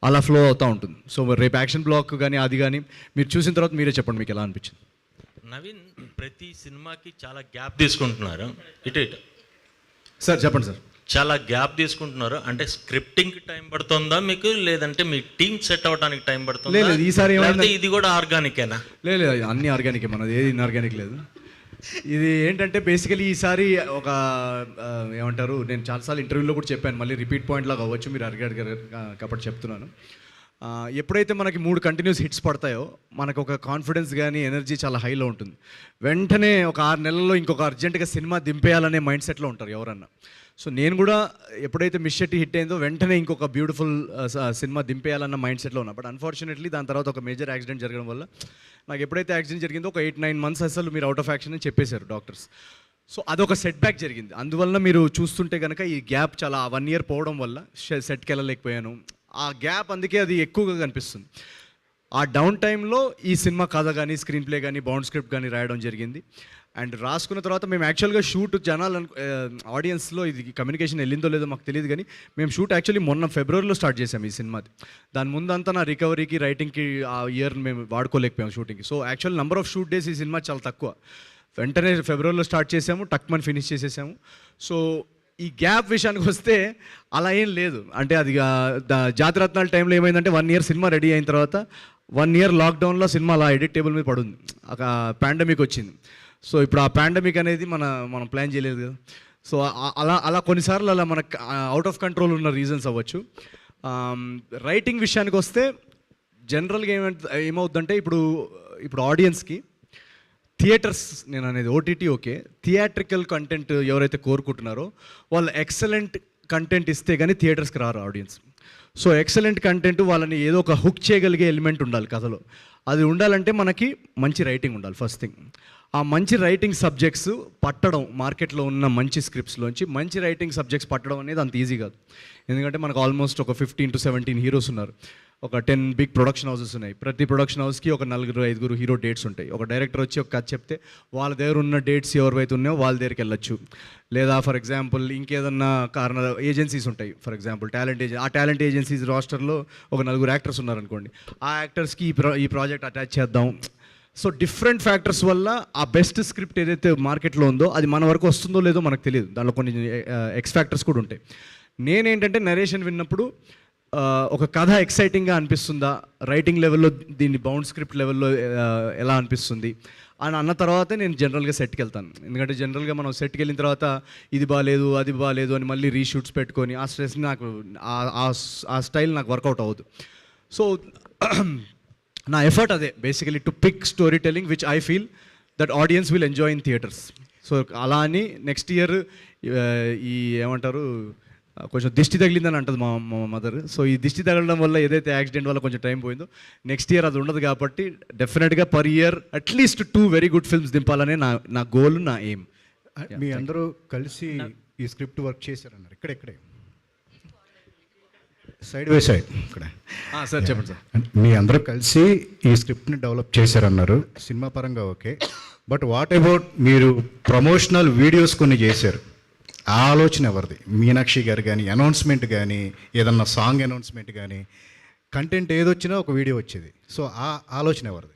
అలా ఫ్లో అవుతూ ఉంటుంది. సో రేపు యాక్షన్ బ్లాక్ కానీ అది కానీ మీరు చూసిన తర్వాత మీరే చెప్పండి మీకు ఎలా అనిపించింది. నవీన్, ప్రతి సినిమాకి చాలా గ్యాప్ తీసుకుంటున్నారు. ఇటు సార్ చెప్పండి సార్. చాలా గ్యాప్ తీసుకుంటున్నారు అంటే స్క్రిప్టింగ్కి టైం పడుతుందా మీకు, లేదంటే మీ టీం సెట్ అవ్వడానికి టైం పడుతుందా? లేదు ఈసారి ఇది కూడా ఆర్గానికేనా? లేదు అన్ని ఆర్గానికే, మనది ఏది ఇన్ఆర్గానిక్ లేదు. ఇది ఏంటంటే బేసికలీ ఈసారి ఒక ఏమంటారు, నేను చాలాసార్లు ఇంటర్వ్యూలో కూడా చెప్పాను, మళ్ళీ రిపీట్ పాయింట్ లాగా అవ్వచ్చు, మీరు అడిగారు కాబట్టి చెప్తున్నాను. ఎప్పుడైతే మనకి 3 కంటిన్యూస్ హిట్స్ పడతాయో మనకు ఒక కాన్ఫిడెన్స్ కానీ ఎనర్జీ చాలా హైలో ఉంటుంది. వెంటనే ఒక 6 నెలల్లో ఇంకొక అర్జెంటుగా సినిమా దింపేయాలనే మైండ్ సెట్లో ఉంటారు ఎవరన్నా. సో నేను కూడా ఎప్పుడైతే మిస్ షెట్టి హిట్ అయిందో వెంటనే ఇంకొక బ్యూటిఫుల్ సినిమా దింపేయాలన్న మైండ్ సెట్లో ఉన్నా. బట్ అన్ఫార్చునేట్లీ దాని తర్వాత ఒక మేజర్ యాక్సిడెంట్ జరగడం వల్ల నాకు ఎప్పుడైతే యాక్సిడెంట్ జరిగిందో ఒక 8-9 months అసలు మీరు అవుట్ ఆఫ్ యాక్షన్ అని చెప్పేశారు డాక్టర్స్. సో అదొక సెట్ బ్యాక్ జరిగింది. అందువల్ల మీరు చూస్తుంటే కనుక ఈ గ్యాప్ చాలా 1 year పోవడం వల్ల సెట్కి వెళ్ళలేకపోయాను. ఆ గ్యాప్ అందుకే అది ఎక్కువగా కనిపిస్తుంది. ఆ డౌన్ టైంలో ఈ సినిమా కథ కానీ స్క్రీన్ ప్లే కానీ బౌండ్ స్క్రిప్ట్ కానీ రాయడం జరిగింది. అండ్ రాసుకున్న తర్వాత మేము యాక్చువల్గా షూట్ జనాలు ఆడియన్స్లో ఇది కమ్యూనికేషన్ వెళ్ళిందో లేదో మాకు తెలియదు, కానీ మేము షూట్ యాక్చువల్లీ మొన్న Februaryలో స్టార్ట్ చేసాం ఈ సినిమాది. దాని ముందంతా నా రికవరీకి రైటింగ్కి ఆ ఇయర్ మేము వాడుకోలేకపోయాం షూటింగ్కి. So actual number of shoot days ఈ సినిమా చాలా తక్కువ. వెంటనే Februaryలో స్టార్ట్ చేసాము, టక్మని ఫినిష్ చేసేసాము. సో ఈ గ్యాప్ విషయానికి వస్తే అలా ఏం లేదు. అంటే అది జాతిరత్నాల టైంలో ఏమైందంటే 1 year సినిమా రెడీ అయిన తర్వాత 1 year లాక్డౌన్లో సినిమా అలా ఎడిట్ టేబుల్ మీద పడుంది, ఒక పాండమిక్ వచ్చింది. సో ఇప్పుడు ఆ పాండమిక్ అనేది మనం ప్లాన్ చేయలేదు కదా. సో అలా కొన్నిసార్లు అలా మనకు అవుట్ ఆఫ్ కంట్రోల్ ఉన్న రీజన్స్ అవ్వచ్చు. రైటింగ్ విషయానికి వస్తే జనరల్గా ఏమవుతుందంటే ఇప్పుడు ఆడియన్స్కి థియేటర్స్, నేను అనేది ఓటీటీ ఓకే, థియేట్రికల్ కంటెంట్ ఎవరైతే కోరుకుంటున్నారో వాళ్ళు ఎక్సలెంట్ కంటెంట్ ఇస్తే కానీ థియేటర్స్కి రారు ఆడియన్స్. సో ఎక్సలెంట్ కంటెంట్ వాళ్ళని ఏదో ఒక హుక్ చేయగలిగే ఎలిమెంట్ ఉండాలి కథలో. అది ఉండాలంటే మనకి మంచి రైటింగ్ ఉండాలి ఫస్ట్ థింగ్. ఆ మంచి రైటింగ్ సబ్జెక్ట్స్ పట్టడం, మార్కెట్లో ఉన్న మంచి స్క్రిప్ట్స్లోంచి మంచి రైటింగ్ సబ్జెక్ట్స్ పట్టడం అనేది అంత ఈజీ కాదు. ఎందుకంటే మనకు ఆల్మోస్ట్ ఒక 15 to 17 హీరోస్ ఉన్నారు, ఒక 10 బిగ్ ప్రొడక్షన్ హౌసెస్ ఉన్నాయి. ప్రతి ప్రొడక్షన్ హౌస్కి ఒక 4-5 హీరో డేట్స్ ఉంటాయి. ఒక డైరెక్టర్ వచ్చి ఒక కథ చెప్తే వాళ్ళ దగ్గర ఉన్న డేట్స్ ఎవరైతే ఉన్నాయో వాళ్ళ దగ్గరికి వెళ్ళొచ్చు. లేదా ఫర్ ఎగ్జాంపుల్ ఇంకేదన్నా ఏజెన్సీస్ ఉంటాయి. ఫర్ ఎగ్జాంపుల్ టాలెంట్ ఏజెన్సీస్ రాస్టర్లో ఒక 4 యాక్టర్స్ ఉన్నారనుకోండి, ఆ యాక్టర్స్కి ఈ ప్రాజెక్ట్ అటాచ్ చేద్దాం. సో డిఫరెంట్ ఫ్యాక్టర్స్ వల్ల ఆ బెస్ట్ స్క్రిప్ట్ ఏదైతే మార్కెట్లో ఉందో అది మన వరకు వస్తుందో లేదో మనకు తెలియదు. దాంట్లో కొన్ని ఎక్స్ ఫ్యాక్టర్స్ కూడా ఉంటాయి. నేనేంటంటే నరేషన్ విన్నప్పుడు ఒక కథ ఎక్సైటింగ్గా అనిపిస్తుందా, రైటింగ్ లెవెల్లో దీన్ని బౌండ్ స్క్రిప్ట్ లెవెల్లో ఎలా అనిపిస్తుంది అని అన్న తర్వాతే నేను జనరల్గా సెట్కి వెళ్తాను. ఎందుకంటే జనరల్గా మనం సెట్కి వెళ్ళిన తర్వాత ఇది బాగాలేదు అది బాగాలేదు అని మళ్ళీ రీషూట్స్ పెట్టుకొని ఆ స్ట్రెస్ నాకు ఆ స్టైల్ నాకు వర్కౌట్ అవ్వదు. సో నా ఎఫర్ట్ అదే basically to pick storytelling which I feel that audience will enjoy in theatres. So అలా అని నెక్స్ట్ ఇయర్ ఈ ఏమంటారు కొంచెం దిష్టి తగిలిందని అంటుంది మా మదర్. సో ఈ దిష్టి తగలడం వల్ల ఏదైతే యాక్సిడెంట్ వల్ల కొంచెం టైం పోయిందో నెక్స్ట్ ఇయర్ అది ఉండదు. కాబట్టి డెఫినెట్గా per year at least 2 very good films దింపాలనే నా గోల్, నా ఎయిమ్. మీ అందరూ కలిసి ఈ స్క్రిప్ట్ వర్క్ చేశారన్నారు, ఇక్కడే సైడ్ బై సైడ్ ఇక్కడ. సార్ చెప్పండి సార్. మీ అందరూ కలిసి ఈ స్క్రిప్ట్ని డెవలప్ చేశారన్నారు, సినిమా పరంగా ఓకే. బట్ వాట్ అబౌట్ మీరు ప్రమోషనల్ వీడియోస్ కొన్ని చేశారు, ఆ ఆలోచన ఎవరిది? మీనాక్షి గారు కానీ అనౌన్స్మెంట్ కానీ ఏదన్నా సాంగ్ అనౌన్స్మెంట్ కానీ కంటెంట్ ఏదొచ్చినా ఒక వీడియో వచ్చేది. సో ఆ ఆలోచన ఎవరిది?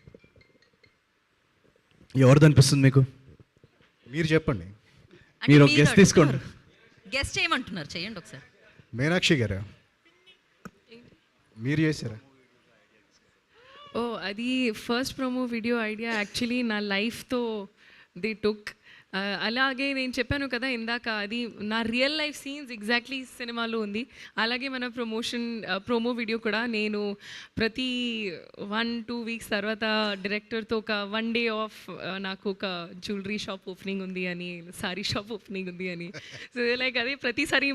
ఎవరిది అనిపిస్తుంది మీకు? మీరు చెప్పండి. మీరు గెస్ట్ తీసుకోండి. గెస్ట్ చేయమంటున్నారు, చేయండి ఒకసారి. మీనాక్షి గారు మీరు చేశారా? అది first promo video idea actually నా లైఫ్తో దే టుక్. అలాగే నేను చెప్పాను కదా ఇందాక, అది నా రియల్ లైఫ్ సీన్స్ ఎగ్జాక్ట్లీ సినిమాలో ఉంది. అలాగే మన ప్రోమో వీడియో కూడా నేను ప్రతి 1-2 వీక్స్ తర్వాత డైరెక్టర్తో ఒక 1 డే ఆఫ్, నాకు ఒక జ్యువెలరీ షాప్ ఓపెనింగ్ ఉంది అని, సారీ షాప్ ఓపెనింగ్ ఉంది అని. సో లైక్ అదే ప్రతిసారి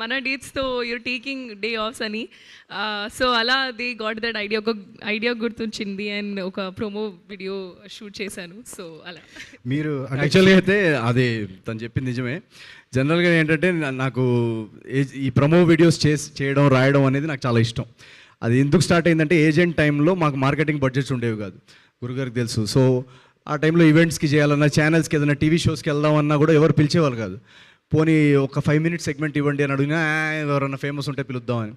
మన డేట్స్తో యూర్ టేకింగ్ డే ఆఫ్స్ అని. సో అలా దే గాట్ దట్ ఐడియా, ఒక ఐడియా గుర్తొచ్చింది అండ్ ఒక ప్రోమో వీడియో షూట్ చేశాను. సో అలా మీరు యాక్చువల్గా అయితే అది తను చెప్పింది నిజమే. జనరల్గా ఏంటంటే నాకు ఈ ప్రమో వీడియోస్ చేయడం రాయడం అనేది నాకు చాలా ఇష్టం. అది ఎందుకు స్టార్ట్ అయిందంటే ఏజెంట్ టైంలో మాకు మార్కెటింగ్ బడ్జెట్స్ ఉండేవి కాదు, గురుగారికి తెలుసు. సో ఆ టైంలో ఈవెంట్స్కి చేయాలన్నా, ఛానల్స్కి ఏదైనా టీవీ షోస్కి వెళ్దామన్నా కూడా ఎవరు పిలిచేవాళ్ళు కాదు. పోనీ ఒక 5 minute సెగ్మెంట్ ఇవ్వండి అని అడిగినా ఎవరన్నా ఫేమస్ ఉంటే పిలుద్దామని.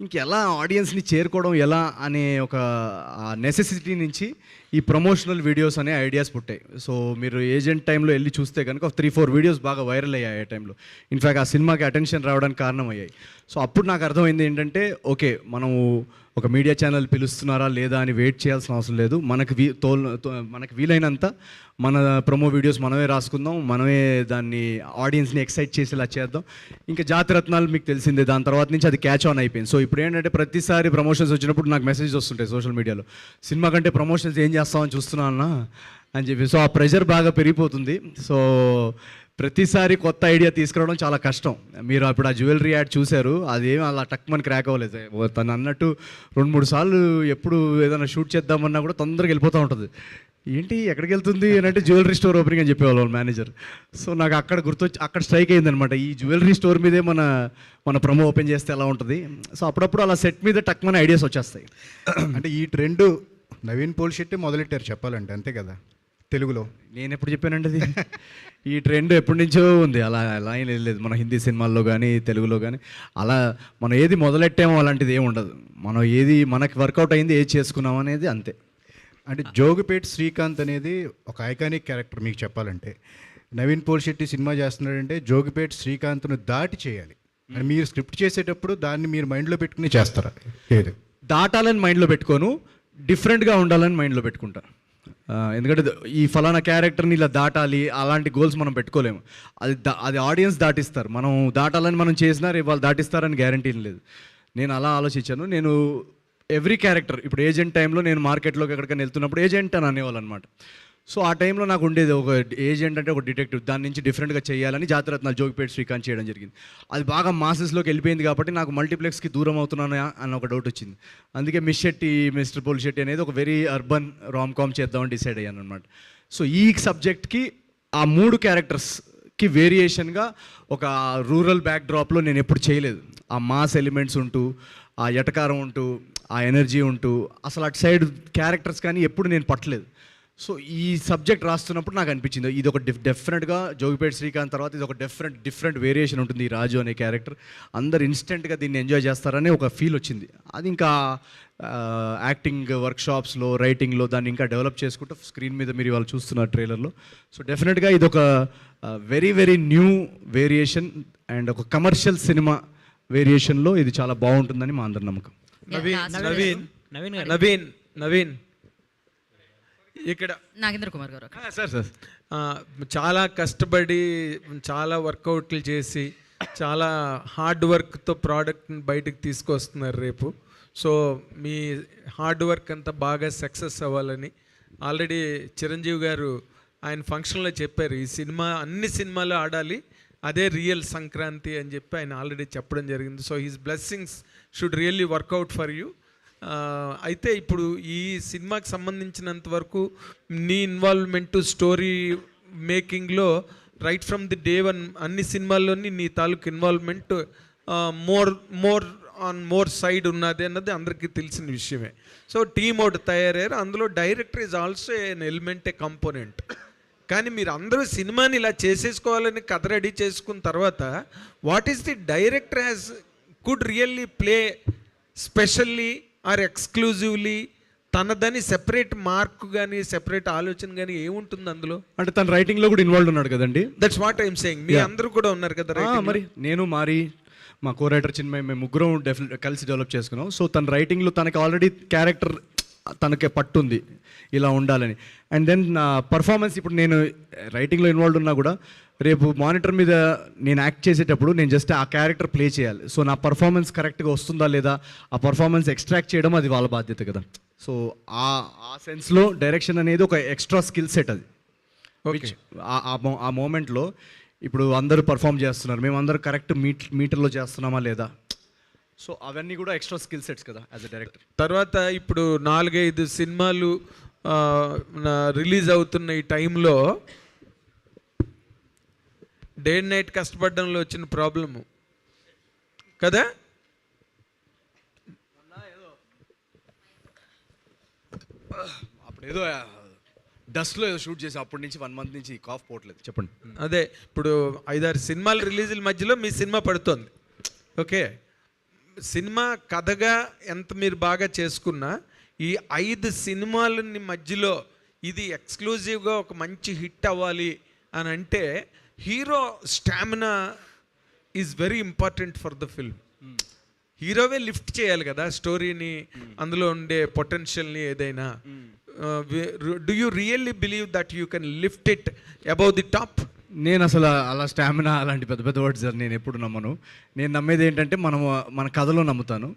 ఇంకెలా ఆడియన్స్ని చేరుకోవడం ఎలా అనే ఒక నెసెసిటీ నుంచి ఈ ప్రమోషనల్ వీడియోస్ అనే ఐడియాస్ పుట్టాయి. సో మీరు ఏజెంట్ టైంలో వెళ్ళి చూస్తే కనుక ఒక 3-4 వీడియోస్ బాగా వైరల్ అయ్యాయి ఆ టైంలో. ఇన్ఫ్యాక్ట్ ఆ సినిమాకి అటెన్షన్ రావడానికి కారణమయ్యాయి. సో అప్పుడు నాకు అర్థమైంది ఏంటంటే ఓకే, మనం ఒక మీడియా ఛానల్ పిలుస్తున్నారా లేదా అని వెయిట్ చేయాల్సిన అవసరం లేదు. మనకి వీలైనంత మన ప్రమో వీడియోస్ మనమే రాసుకుందాం, మనమే దాన్ని ఆడియన్స్ని ఎక్సైట్ చేసేలా చేద్దాం. ఇంకా జాతిరత్నాలు మీకు తెలిసిందే, దాని తర్వాత నుంచి అది క్యాచ్ ఆన్ అయిపోయింది. సో ఇప్పుడు ఏంటంటే ప్రతిసారి ప్రమోషన్స్ వచ్చినప్పుడు నాకు మెసేజ్ వస్తుంటాయి సోషల్ మీడియాలో, సినిమా కంటే ప్రమోషన్స్ ఏం చేస్తామని చూస్తున్నా అన్న అని చెప్పి. సో ఆ ప్రెషర్ బాగా పెరిగిపోతుంది. సో ప్రతిసారి కొత్త ఐడియా తీసుకురావడం చాలా కష్టం. మీరు అప్పుడు ఆ జ్యువెలరీ యాడ్ చూశారు, అదేం అలా టక్మని క్రాక్ అవ్వలేదు. తను అన్నట్టు 2-3 సార్లు ఎప్పుడు ఏదైనా షూట్ చేద్దామన్నా కూడా తొందరగా వెళ్ళిపోతూ ఉంటుంది. ఏంటి ఎక్కడికి వెళ్తుంది అని అంటే జ్యువెలరీ స్టోర్ ఓపెనింగ్ అని చెప్పేవాళ్ళు వాళ్ళ మేనేజర్. సో నాకు అక్కడ స్ట్రైక్ అయిందనమాట, ఈ జ్యువెలరీ స్టోర్ మీదే మన ప్రమో ఓపెన్ చేస్తే ఎలా ఉంటుంది. సో అప్పుడప్పుడు అలా సెట్ మీద టక్మని ఐడియాస్ వచ్చేస్తాయి. అంటే ఈ ట్రెండ్ నవీన్ పోల్శెట్టి మొదలెట్టారు చెప్పాలంటే, అంతే కదా తెలుగులో? నేను ఎప్పుడు చెప్పానండి అది? ఈ ట్రెండ్ ఎప్పటి నుంచో ఉంది, అలా ఏం లేదు. మన హిందీ సినిమాల్లో కానీ తెలుగులో కానీ అలా మనం ఏది మొదలెట్టామో అలాంటిది ఏమి ఉండదు. మనం ఏది మనకి వర్కౌట్ అయింది ఏది చేసుకున్నాం అనేది అంతే. అంటే జోగిపేట్ శ్రీకాంత్ అనేది ఒక ఐకానిక్ క్యారెక్టర్. మీకు చెప్పాలంటే నవీన్ పోల్శెట్టి సినిమా చేస్తున్నాడంటే జోగిపేట్ శ్రీకాంత్ను దాటి చేయాలి అని మీరు స్క్రిప్ట్ చేసేటప్పుడు దాన్ని మీరు మైండ్లో పెట్టుకుని చేస్తారా? లేదు, దాటాలని మైండ్లో పెట్టుకోను, డిఫరెంట్గా ఉండాలని మైండ్లో పెట్టుకుంటా. ఎందుకంటే ఈ ఫలానా క్యారెక్టర్ని ఇలా దాటాలి అలాంటి గోల్స్ మనం పెట్టుకోలేము. అది ఆడియన్స్ దాటిస్తారు. మనం దాటాలని మనం చేసినా రేపు వాళ్ళు దాటిస్తారని గ్యారంటీ లేదు. నేను అలా ఆలోచించాను. నేను ఎవ్రీ క్యారెక్టర్, ఇప్పుడు ఏజెంట్ టైంలో నేను మార్కెట్లోకి ఎక్కడికైనా వెళ్తున్నప్పుడు ఏజెంట్ అని అనేవాళ్ళు అనమాట. సో ఆ టైంలో నాకు ఉండేది ఒక ఏజెంట్ అంటే ఒక డిటెక్టివ్, దాని నుంచి డిఫరెంట్గా చేయాలని జాతిరత్నాలు జోగిపేట్ శ్రీకాంత్ చేయడం జరిగింది. అది బాగా మాసెస్లోకి వెళ్ళిపోయింది కాబట్టి నాకు మల్టీప్లెక్స్కి దూరం అవుతున్నాను అన్న ఒక డౌట్ వచ్చింది. అందుకే మిస్టర్ పోల్శెట్టి అనేది ఒక వెరీ అర్బన్ రామ్ కామ్ చేద్దామని డిసైడ్ అయ్యాను అనమాట. సో ఈ సబ్జెక్ట్కి ఆ 3 క్యారెక్టర్స్కి వేరియేషన్గా ఒక రూరల్ బ్యాక్డ్రాప్లో నేను ఎప్పుడు చేయలేదు. ఆ మాస్ ఎలిమెంట్స్ ఉంటూ, ఆ ఎటకారం ఉంటూ, ఆ ఎనర్జీ ఉంటూ, అసలు అటు సైడ్ క్యారెక్టర్స్ కానీ ఎప్పుడు నేను పట్టలేదు. సో ఈ సబ్జెక్ట్ రాస్తున్నప్పుడు నాకు అనిపించింది ఇది ఒక డెఫినెట్గా జోగిపేట శ్రీకాంత్ తర్వాత ఇది ఒక డిఫరెంట్ వేరియేషన్ ఉంటుంది ఈ రాజు అనే క్యారెక్టర్. అందరు ఇన్స్టెంట్గా దీన్ని ఎంజాయ్ చేస్తారని ఒక ఫీల్ వచ్చింది. అది ఇంకా యాక్టింగ్ వర్క్షాప్స్లో, రైటింగ్లో దాన్ని ఇంకా డెవలప్ చేసుకుంటూ స్క్రీన్ మీద మీరు ఇవాళ చూస్తున్నారు ట్రైలర్లో. సో డెఫినెట్గా ఇది ఒక వెరీ న్యూ వేరియేషన్ అండ్ ఒక కమర్షియల్ సినిమా వేరియేషన్లో ఇది చాలా బాగుంటుందని మా అందరి నమ్మకం. నవీన్ ఇక్కడ నాగేంద్ర కుమార్ గారు సార్ చాలా కష్టపడి చాలా వర్కౌట్లు చేసి చాలా హార్డ్ వర్క్తో ప్రోడక్ట్ని బయటకు తీసుకొస్తున్నారు రేపు. సో మీ హార్డ్ వర్క్ అంతా బాగా సక్సెస్ అవ్వాలని ఆల్రెడీ చిరంజీవి గారు ఆయన ఫంక్షన్లో చెప్పారు, ఈ సినిమా అన్ని సినిమాలు ఆడాలి, అదే రియల్ సంక్రాంతి అని చెప్పి ఆయన ఆల్రెడీ చెప్పడం జరిగింది. So his blessings should really work out for you. అయితే ఇప్పుడు ఈ సినిమాకి సంబంధించినంత వరకు నీ ఇన్వాల్వ్మెంట్ స్టోరీ మేకింగ్లో right from the day one అన్ని సినిమాల్లోని నీ తాలూకు ఇన్వాల్వ్మెంట్ మోర్ సైడ్ ఉన్నది అన్నది అందరికీ తెలిసిన విషయమే. సో టీమ్ ఒకటి తయారయ్యారు, అందులో director is also an element, A component. కానీ మీరు అందరూ సినిమాని ఇలా చేసేసుకోవాలని కథ రెడీ చేసుకున్న తర్వాత what is the director has could really play specially or exclusively తనదని సెపరేట్ మార్క్ కానీ సెపరేట్ ఆలోచన కానీ ఏముంటుంది అందులో? అంటే తన రైటింగ్లో కూడా ఇన్వాల్వ్ ఉన్నాడు కదండి. That's what I'm saying. మీ అందరూ కూడా ఉన్నారు కదా మరి నేను మారి మా కో రైటర్ చిన్మయ్ మేము ముగ్గురం కలిసి డెవలప్ చేసుకున్నాం. సో తన రైటింగ్లో తనకి ఆల్రెడీ క్యారెక్టర్ తనకే పట్టుంది ఇలా ఉండాలని. అండ్ దెన్ నా పర్ఫార్మెన్స్ ఇప్పుడు నేను రైటింగ్లో ఇన్వాల్వ్ ఉన్నా కూడా రేపు మానిటర్ మీద నేను యాక్ట్ చేసేటప్పుడు నేను జస్ట్ ఆ క్యారెక్టర్ ప్లే చేయాలి. సో నా పర్ఫార్మెన్స్ కరెక్ట్గా వస్తుందా లేదా, ఆ పర్ఫార్మెన్స్ ఎక్స్ట్రాక్ట్ చేయడం అది వాళ్ళ బాధ్యత కదా. సో ఆ సెన్స్లో డైరెక్షన్ అనేది ఒక ఎక్స్ట్రా స్కిల్ సెట్ అది. ఆ మూమెంట్లో ఇప్పుడు అందరూ పర్ఫామ్ చేస్తున్నారు, మేము అందరూ కరెక్ట్ మీటర్లో చేస్తున్నామా లేదా, సో అవన్నీ కూడా ఎక్స్ట్రా స్కిల్ సెట్స్ కదా యాజ్ అ డైరెక్టర్. తర్వాత ఇప్పుడు 4-5 సినిమాలు రిలీజ్ అవుతున్న ఈ టైంలో డే అండ్ నైట్ కష్టపడడంలో వచ్చిన ప్రాబ్లము కదా. అప్పుడు ఏదో డస్ట్లో ఏదో షూట్ చేసి అప్పటి నుంచి 1 month నుంచి కాఫ్ పోవట్లేదు. చెప్పండి. అదే ఇప్పుడు 5-6 సినిమాల రిలీజుల మధ్యలో మీ సినిమా పడుతోంది. ఓకే, సినిమా కథగా ఎంత మీరు బాగా చేసుకున్నా ఈ 5 సినిమాలని మధ్యలో ఇది ఎక్స్క్లూజివ్గా ఒక మంచి హిట్ అవ్వాలి అని అంటే hero stamina is very important for the film. హీరోవే లిఫ్ట్ చేయాలి కదా స్టోరీని, అందులో ఉండే పొటెన్షియల్ని ఏదైనా. Do you really believe that you can lift it above the top? నేను అసలు అలా స్టామినా అలాంటి పెద్ద వర్డ్స్ నేను ఎప్పుడు నమ్మను. నేను నమ్మేది ఏంటంటే మన కథలో నమ్ముతాను.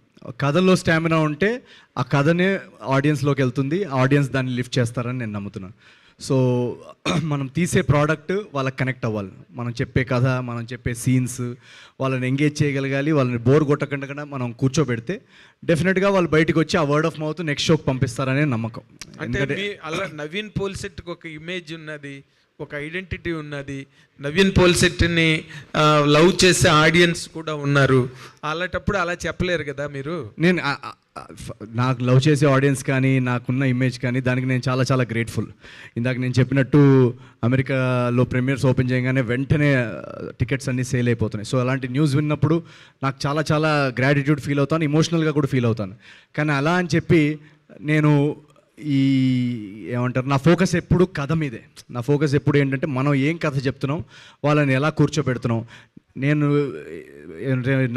కథలో స్టామినా ఉంటే ఆ కథనే ఆడియన్స్లోకి వెళ్తుంది, ఆడియన్స్ దాన్ని లిఫ్ట్ చేస్తారని నేను నమ్ముతున్నాను. సో మనం తీసే ప్రోడక్ట్ వాళ్ళకి కనెక్ట్ అవ్వాలి, మనం చెప్పే కథ, మనం చెప్పే సీన్స్ వాళ్ళని ఎంగేజ్ చేయగలగాలి. వాళ్ళని బోర్ కొట్టకుండా మనం కూర్చోబెడితే డెఫినెట్గా వాళ్ళు బయటకు వచ్చి ఆ వర్డ్ ఆఫ్ మౌత్ నెక్స్ట్ షోకి పంపిస్తారనే నమ్మకం. అంటే అలా నవీన్ పోల్సెట్కి ఒక ఇమేజ్ ఉన్నది, ఒక ఐడెంటిటీ ఉన్నది, నవీన్ పోల్సెట్ని లవ్ చేసే ఆడియన్స్ కూడా ఉన్నారు. అలాంటప్పుడు అలా చెప్పలేరు కదా మీరు. నేను నాకు లవ్ చేసే ఆడియన్స్ కానీ నాకున్న ఇమేజ్ కానీ దానికి నేను చాలా చాలా గ్రేట్ఫుల్. ఇందాక నేను చెప్పినట్టు అమెరికాలో ప్రీమియర్స్ ఓపెన్ చేయగానే వెంటనే టికెట్స్ అన్నీ సేల్ అయిపోతున్నాయి. సో అలాంటి న్యూస్ విన్నప్పుడు నాకు చాలా చాలా గ్రాటిట్యూడ్ ఫీల్ అవుతాను, ఇమోషనల్గా కూడా ఫీల్ అవుతాను. కానీ అలా అని చెప్పి నేను ఏమంటారు, నా ఫోకస్ ఎప్పుడు కథ మీదే. నా ఫోకస్ ఎప్పుడు ఏంటంటే మనం ఏం కథ చెప్తున్నాం, వాళ్ళని ఎలా కూర్చోబెడుతున్నాం. నేను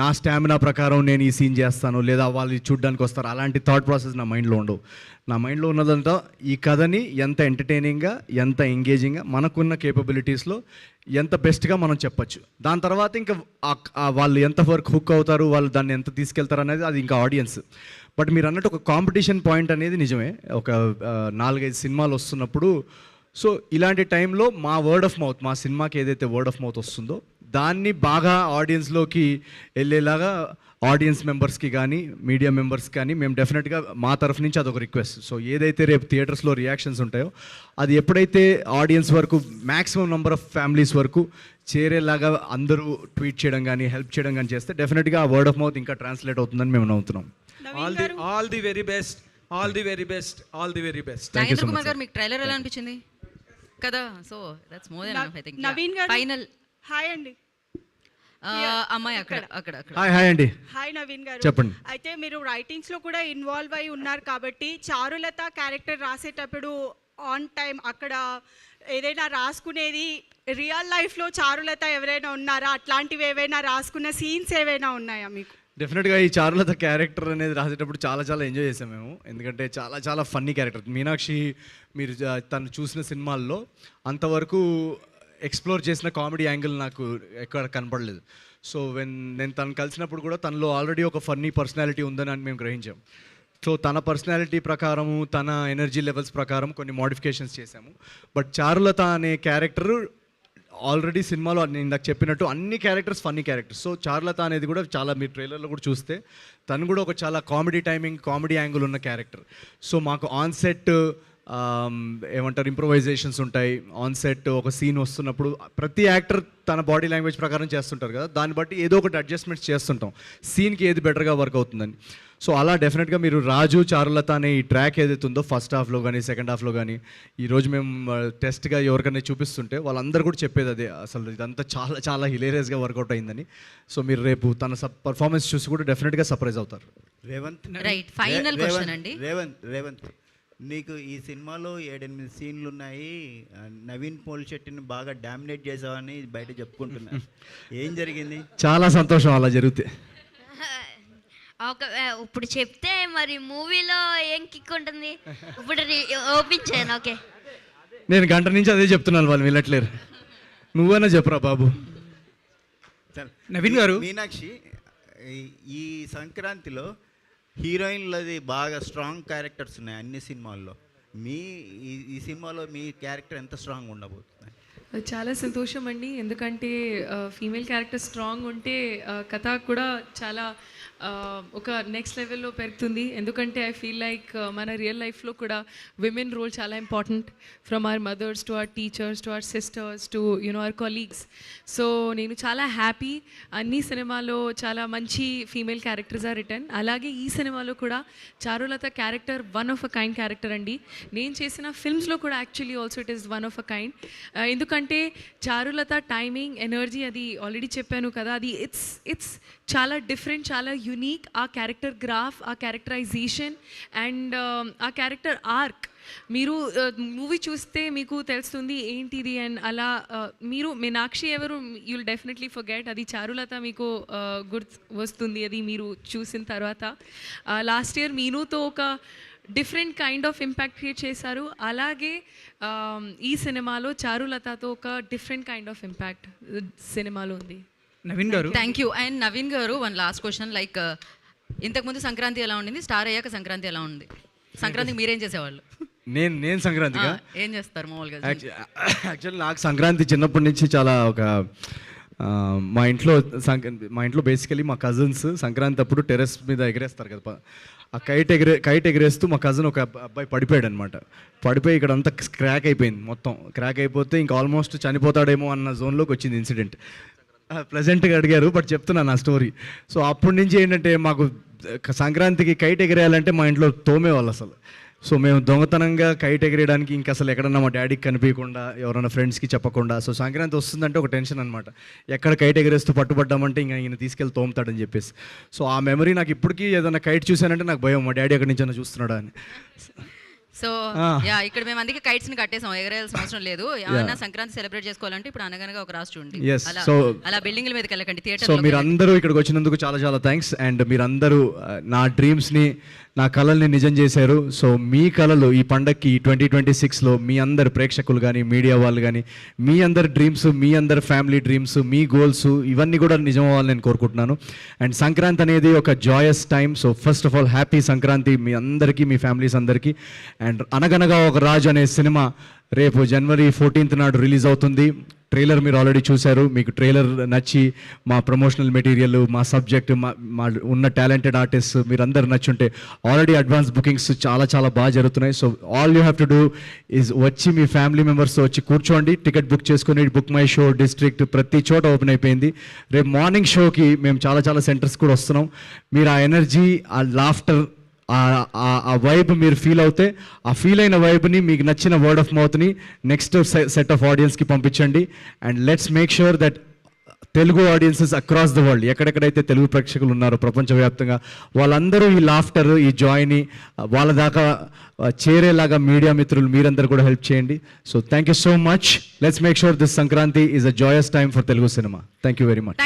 నా స్టామినా ప్రకారం నేను ఈ సీన్ చేస్తాను లేదా వాళ్ళు చూడ్డానికి వస్తారు, అలాంటి థాట్ ప్రాసెస్ నా మైండ్లో ఉండవు. నా మైండ్లో ఉన్నదంతా ఈ కథని ఎంత ఎంటర్టైనింగ్గా, ఎంత ఎంగేజింగ్గా, మనకున్న కేపబిలిటీస్లో ఎంత బెస్ట్గా మనం చెప్పచ్చు. దాని తర్వాత ఇంకా వాళ్ళు ఎంత వరకు హుక్ అవుతారు, వాళ్ళు దాన్ని ఎంత తీసుకెళ్తారు అనేది అది ఇంకా ఆడియన్స్. బట్ మీరు అన్నట్టు ఒక కాంపిటీషన్ పాయింట్ అనేది నిజమే. ఒక 4-5 సినిమాలు వస్తున్నప్పుడు సో ఇలాంటి టైంలో మా వర్డ్ ఆఫ్ మౌత్, మా సినిమాకి ఏదైతే వర్డ్ ఆఫ్ మౌత్ వస్తుందో దాన్ని బాగా ఆడియన్స్లోకి వెళ్ళేలాగా ఆడియన్స్ మెంబర్స్కి కానీ మీడియా మెంబర్స్ కానీ మేము డెఫినెట్గా మా తరఫు నుంచి అదొక రిక్వెస్ట్. సో ఏదైతే రేపు థియేటర్స్లో రియాక్షన్స్ ఉంటాయో అది ఎప్పుడైతే ఆడియన్స్ వరకు మ్యాక్సిమం నెంబర్ ఆఫ్ ఫ్యామిలీస్ వరకు చేరేలాగా అందరూ ట్వీట్ చేయడం కానీ హెల్ప్ చేయడం కానీ చేస్తే డెఫినెట్గా ఆ వర్డ్ ఆఫ్ మౌత్ ఇంకా ట్రాన్స్లేట్ అవుతుందని మేము నమ్ముతున్నాం. All the very best, all the very best, all the very best. Nagendra Kumar గారు, మీకు ట్రైలర్ ఎలా అనిపించింది కదా? So that's more than enough I think. Naveen గారు, ఫైనల్ హాయ్ అండి. అమ్మాయి అక్కడ అక్కడ అక్కడ హాయ్ అండి. హాయ్ నవీన్ గారు, చెప్పండి. అయితే మీరు రైటింగ్స్ లో కూడా ఇన్వాల్వ్ అయి ఉన్నారు కాబట్టి చారులత క్యారెక్టర్ రాసేటప్పుడు ఆన్ టైం అక్కడ ఏదైనా రాసుకునేది రియల్ లైఫ్లో చారులత ఎవరైనా ఉన్నారా? అట్లాంటివి ఏవైనా రాసుకున్న సీన్స్ ఏవైనా ఉన్నాయా మీకు? డెఫినెట్గా ఈ చారులత క్యారెక్టర్ అనేది రాసేటప్పుడు చాలా చాలా ఎంజాయ్ చేసాం మేము. ఎందుకంటే చాలా చాలా ఫన్నీ క్యారెక్టర్. మీనాక్షి మీరు తను చూసిన సినిమాల్లో అంతవరకు ఎక్స్ప్లోర్ చేసిన కామెడీ యాంగిల్ నాకు ఎక్కడ కనపడలేదు. సో నేను తను కలిసినప్పుడు కూడా తనలో ఆల్రెడీ ఒక ఫన్నీ పర్సనాలిటీ ఉందని మేము గ్రహించాం. సో తన పర్సనాలిటీ ప్రకారము తన ఎనర్జీ లెవెల్స్ ప్రకారం కొన్ని మోడిఫికేషన్స్ చేశాము. బట్ చారులత అనే క్యారెక్టర్ ఆల్రెడీ సినిమాలో నేను ఇందాక చెప్పినట్టు అన్ని characters funny characters. So Charulatha అనేది కూడా చాలా మీరు ట్రైలర్లో కూడా చూస్తే తను కూడా ఒక చాలా కామెడీ టైమింగ్ కామెడీ యాంగిల్ ఉన్న క్యారెక్టర్. సో మాకు ఆన్ సెట్ ఏమంటారు ఇంప్రొవైజేషన్స్ ఉంటాయి. ఆన్ సెట్ ఒక సీన్ వస్తున్నప్పుడు ప్రతి యాక్టర్ తన బాడీ లాంగ్వేజ్ ప్రకారం చేస్తుంటారు కదా, దాన్ని బట్టి ఏదో ఒకటి అడ్జస్ట్మెంట్స్ చేస్తుంటాం సీన్కి ఏది బెటర్గా వర్క్ అవుతుందని. సో అలా డెఫినెట్గా మీరు రాజు చారులత అనే ఈ ట్రాక్ ఏదైతే ఉందో ఫస్ట్ హాఫ్లో కానీ సెకండ్ హాఫ్లో కానీ ఈరోజు మేము టెస్ట్గా ఎవరికైనా చూపిస్తుంటే వాళ్ళందరూ కూడా చెప్పేది అదే, అసలు ఇదంతా చాలా చాలా హిలేరియస్గా వర్కౌట్ అయిందని. సో మీరు రేపు తన పర్ఫార్మెన్స్ చూసి కూడా డెఫినెట్గా సర్ప్రైజ్ అవుతారు. రేవంత్, రైట్, ఫైనల్ క్వశ్చన్ అండి. రేవంత్ నీకు ఈ సినిమాలో 7-8 సీన్లు ఉన్నాయి. నవీన్ పోల్శెట్టిని బాగా డామినేట్ చేసావని బయట చెప్పుకుంటున్నా. ఏం జరిగింది? చాలా సంతోషం అలా జరిగితే. ఇప్పుడు చెప్తే మరి మూవీలో ఏం కిక్ ఉంటుంది? ఇప్పుడు ఓపెన్ చేయను. ఓకే, నేను గంట నుంచి అదే చెప్తున్నాను, వాళ్ళు వెళ్ళట్లేరు. నువ్వైనా చెప్పురా బాబు. నవీన్ గారు, మీనాక్షి ఈ సంక్రాంతిలో హీరోయిన్లది బాగా స్ట్రాంగ్ క్యారెక్టర్స్ ఉన్నాయి అన్ని సినిమాల్లో. ఈ సినిమాలో మీ క్యారెక్టర్ ఎంత స్ట్రాంగ్ ఉండబోతుంది? చాలా సంతోషం అండి, ఎందుకంటే ఫీమేల్ క్యారెక్టర్ స్ట్రాంగ్ ఉంటే కథ కూడా చాలా ఒక నెక్స్ట్ లెవెల్లో పెరుగుతుంది. ఎందుకంటే ఐ ఫీల్ లైక్ మన రియల్ లైఫ్లో కూడా విమెన్ రోల్ చాలా important, from our mothers to our teachers to our sisters to our colleagues. So నేను చాలా హ్యాపీ అన్ని సినిమాలో చాలా మంచి ఫీమేల్ క్యారెక్టర్స్ ఆర్ రిటర్న్. అలాగే ఈ సినిమాలో కూడా Charulatha character one of a kind character అండి. నేను చేసిన ఫిల్మ్స్లో కూడా actually also it is one of a kind. ఎందుకంటే చారులత టైమింగ్ ఎనర్జీ అది ఆల్రెడీ చెప్పాను కదా, అది ఇట్స్ చాలా డిఫరెంట్, చాలా యునీక్. ఆ క్యారెక్టర్ గ్రాఫ్, ఆ క్యారెక్టరైజేషన్ అండ్ ఆ క్యారెక్టర్ ఆర్క్ మీరు మూవీ చూస్తే మీకు తెలుస్తుంది ఏంటిది. అండ్ అలా మీరు మీనాక్షి ఎవరు యుల్ డెఫినెట్లీ ఫర్గెట్, అది చారులత మీకు గుర్తు వస్తుంది అది మీరు చూసిన తర్వాత. లాస్ట్ ఇయర్ మీనుతో ఒక different kind of impact create చేశారు. అలాగే ఈ సినిమాలో చారులతతో ఒక డిఫరెంట్ కైండ్ ఆఫ్ ఇంపాక్ట్ సినిమాలో ఉంది. నవీన్ గారు, థ్యాంక్ యూ. అండ్ నవీన్ గారు, వన్ లాస్ట్ క్వశ్చన్. లైక్ ఇంతకుముందు సంక్రాంతి ఎలా ఉండింది, స్టార్ అయ్యాక సంక్రాంతి ఎలా ఉంది? సంక్రాంతికి మీరేం చేసేవాళ్ళు? నేను సంక్రాంతిగా ఏం చేస్తారు మామూలుగా? యాక్చువల్లీ నాకు సంక్రాంతి చిన్నప్పటి నుంచి చాలా ఒక మా ఇంట్లో బేసికలీ మా కజిన్స్ సంక్రాంతి అప్పుడు టెర్రస్ మీద ఎగరేస్తారు కదా, ఆ కైట్ ఎగరేస్తూ మా కజిన్ ఒక అబ్బాయి పడిపోయాడు అనమాట. పడిపోయి ఇక్కడ అంతా క్రాక్ అయిపోయింది, మొత్తం క్రాక్ అయిపోతే ఇంకా ఆల్మోస్ట్ చనిపోతాడేమో అన్న జోన్లోకి వచ్చింది ఇన్సిడెంట్. ప్లెజెంట్గా అడిగారు, బట్ చెప్తున్నాను నా స్టోరీ. సో అప్పటి నుంచి ఏంటంటే మాకు సంక్రాంతికి కైట్ ఎగరేయాలంటే మా ఇంట్లో తోమేవాళ్ళు అసలు. సో మేము దొంగతనంగా కైట్ ఎగరేయడానికి ఇంకా అసలు ఎక్కడన్నా మా డాడీకి కనిపించకుండా, ఎవరైనా ఫ్రెండ్స్కి చెప్పకుండా. సో సంక్రాంతి వస్తుందంటే ఒక టెన్షన్ అనమాట, ఎక్కడ కైట్ ఎగరేస్తూ పట్టుబడ్డామంటే ఇంకా ఈయన తీసుకెళ్ళి తోముతాడని చెప్పేసి. సో ఆ మెమరీ నాకు ఇప్పటికీ, ఏదైనా కైట్ చూశానంటే నాకు భయం, మా డాడీ ఎక్కడి నుంచి చూస్తున్నాడా అని. సో యా, ఇక్కడ మేము అందుకే కైట్స్ ని కట్టేసాం, ఎగరేయాల్సిన అవసరం లేదు. ఏమైనా సంక్రాంతి సెలబ్రేట్ చేసుకోవాలంటే ఇప్పుడు అనగనగా ఒక రాజు చూడండి, అలా బిల్డింగ్ల మీదకి వెళ్ళకండి, థియేటర్. సో మీరందరూ ఇక్కడికి వచ్చినందుకు చాలా చాలా థ్యాంక్స్. అండ్ మీరందరూ నా డ్రీమ్స్ని, నా కళల్ని నిజం చేశారు. సో మీ కళలు ఈ పండక్కి 2026లో మీ అందరు ప్రేక్షకులు కానీ, మీడియా వాళ్ళు కానీ, మీ అందరి డ్రీమ్స్, మీ అందరి ఫ్యామిలీ డ్రీమ్స్, మీ గోల్స్ ఇవన్నీ కూడా నిజం అవ్వాలని నేను కోరుకుంటున్నాను. అండ్ సంక్రాంతి అనేది ఒక joyous time. So first of all happy Sankranti మీ అందరికీ, మీ ఫ్యామిలీస్ అందరికీ. అండ్ అనగనగా ఒక రాజు అనే సినిమా రేపు జనవరి 14th నాడు రిలీజ్ అవుతుంది. ట్రైలర్ మీరు ఆల్రెడీ చూశారు. మీకు ట్రైలర్ నచ్చి మా ప్రమోషనల్ మెటీరియల్, మా సబ్జెక్ట్, మా ఉన్న టాలెంటెడ్ ఆర్టిస్ట్ మీరందరూ నచ్చుంటే ఆల్రెడీ అడ్వాన్స్ బుకింగ్స్ చాలా బాగా జరుగుతున్నాయి. So all you have to do is వచ్చి మీ ఫ్యామిలీ మెంబర్స్తో వచ్చి కూర్చోండి, టికెట్ బుక్ చేసుకొని. బుక్ మై షో, డిస్ట్రిక్ట్ ప్రతి చోట ఓపెన్ అయిపోయింది. రేపు మార్నింగ్ షోకి మేము చాలా సెంటర్స్ కూడా వస్తున్నాం. మీరు ఆ ఎనర్జీ, ఆ లాఫ్టర్, ఆ వైబ్ మీరు ఫీల్ అవుతే ఆ ఫీల్ అయిన వైబ్ని మీకు నచ్చిన వర్డ్ ఆఫ్ మౌత్ని నెక్స్ట్ సెట్ ఆఫ్ ఆడియన్స్కి పంపించండి. And let's make sure that Telugu audiences across the world, ఎక్కడెక్కడైతే తెలుగు ప్రేక్షకులు ఉన్నారో ప్రపంచవ్యాప్తంగా, వాళ్ళందరూ ఈ లాఫ్టర్, ఈ జాయ్ని వాళ్ళ దాకా చేరేలాగా మీడియా మిత్రులు మీరందరూ కూడా హెల్ప్ చేయండి. So thank you so much. Let's make sure this Sankranti is a Joyce time for Telugu cinema. Thank you very much.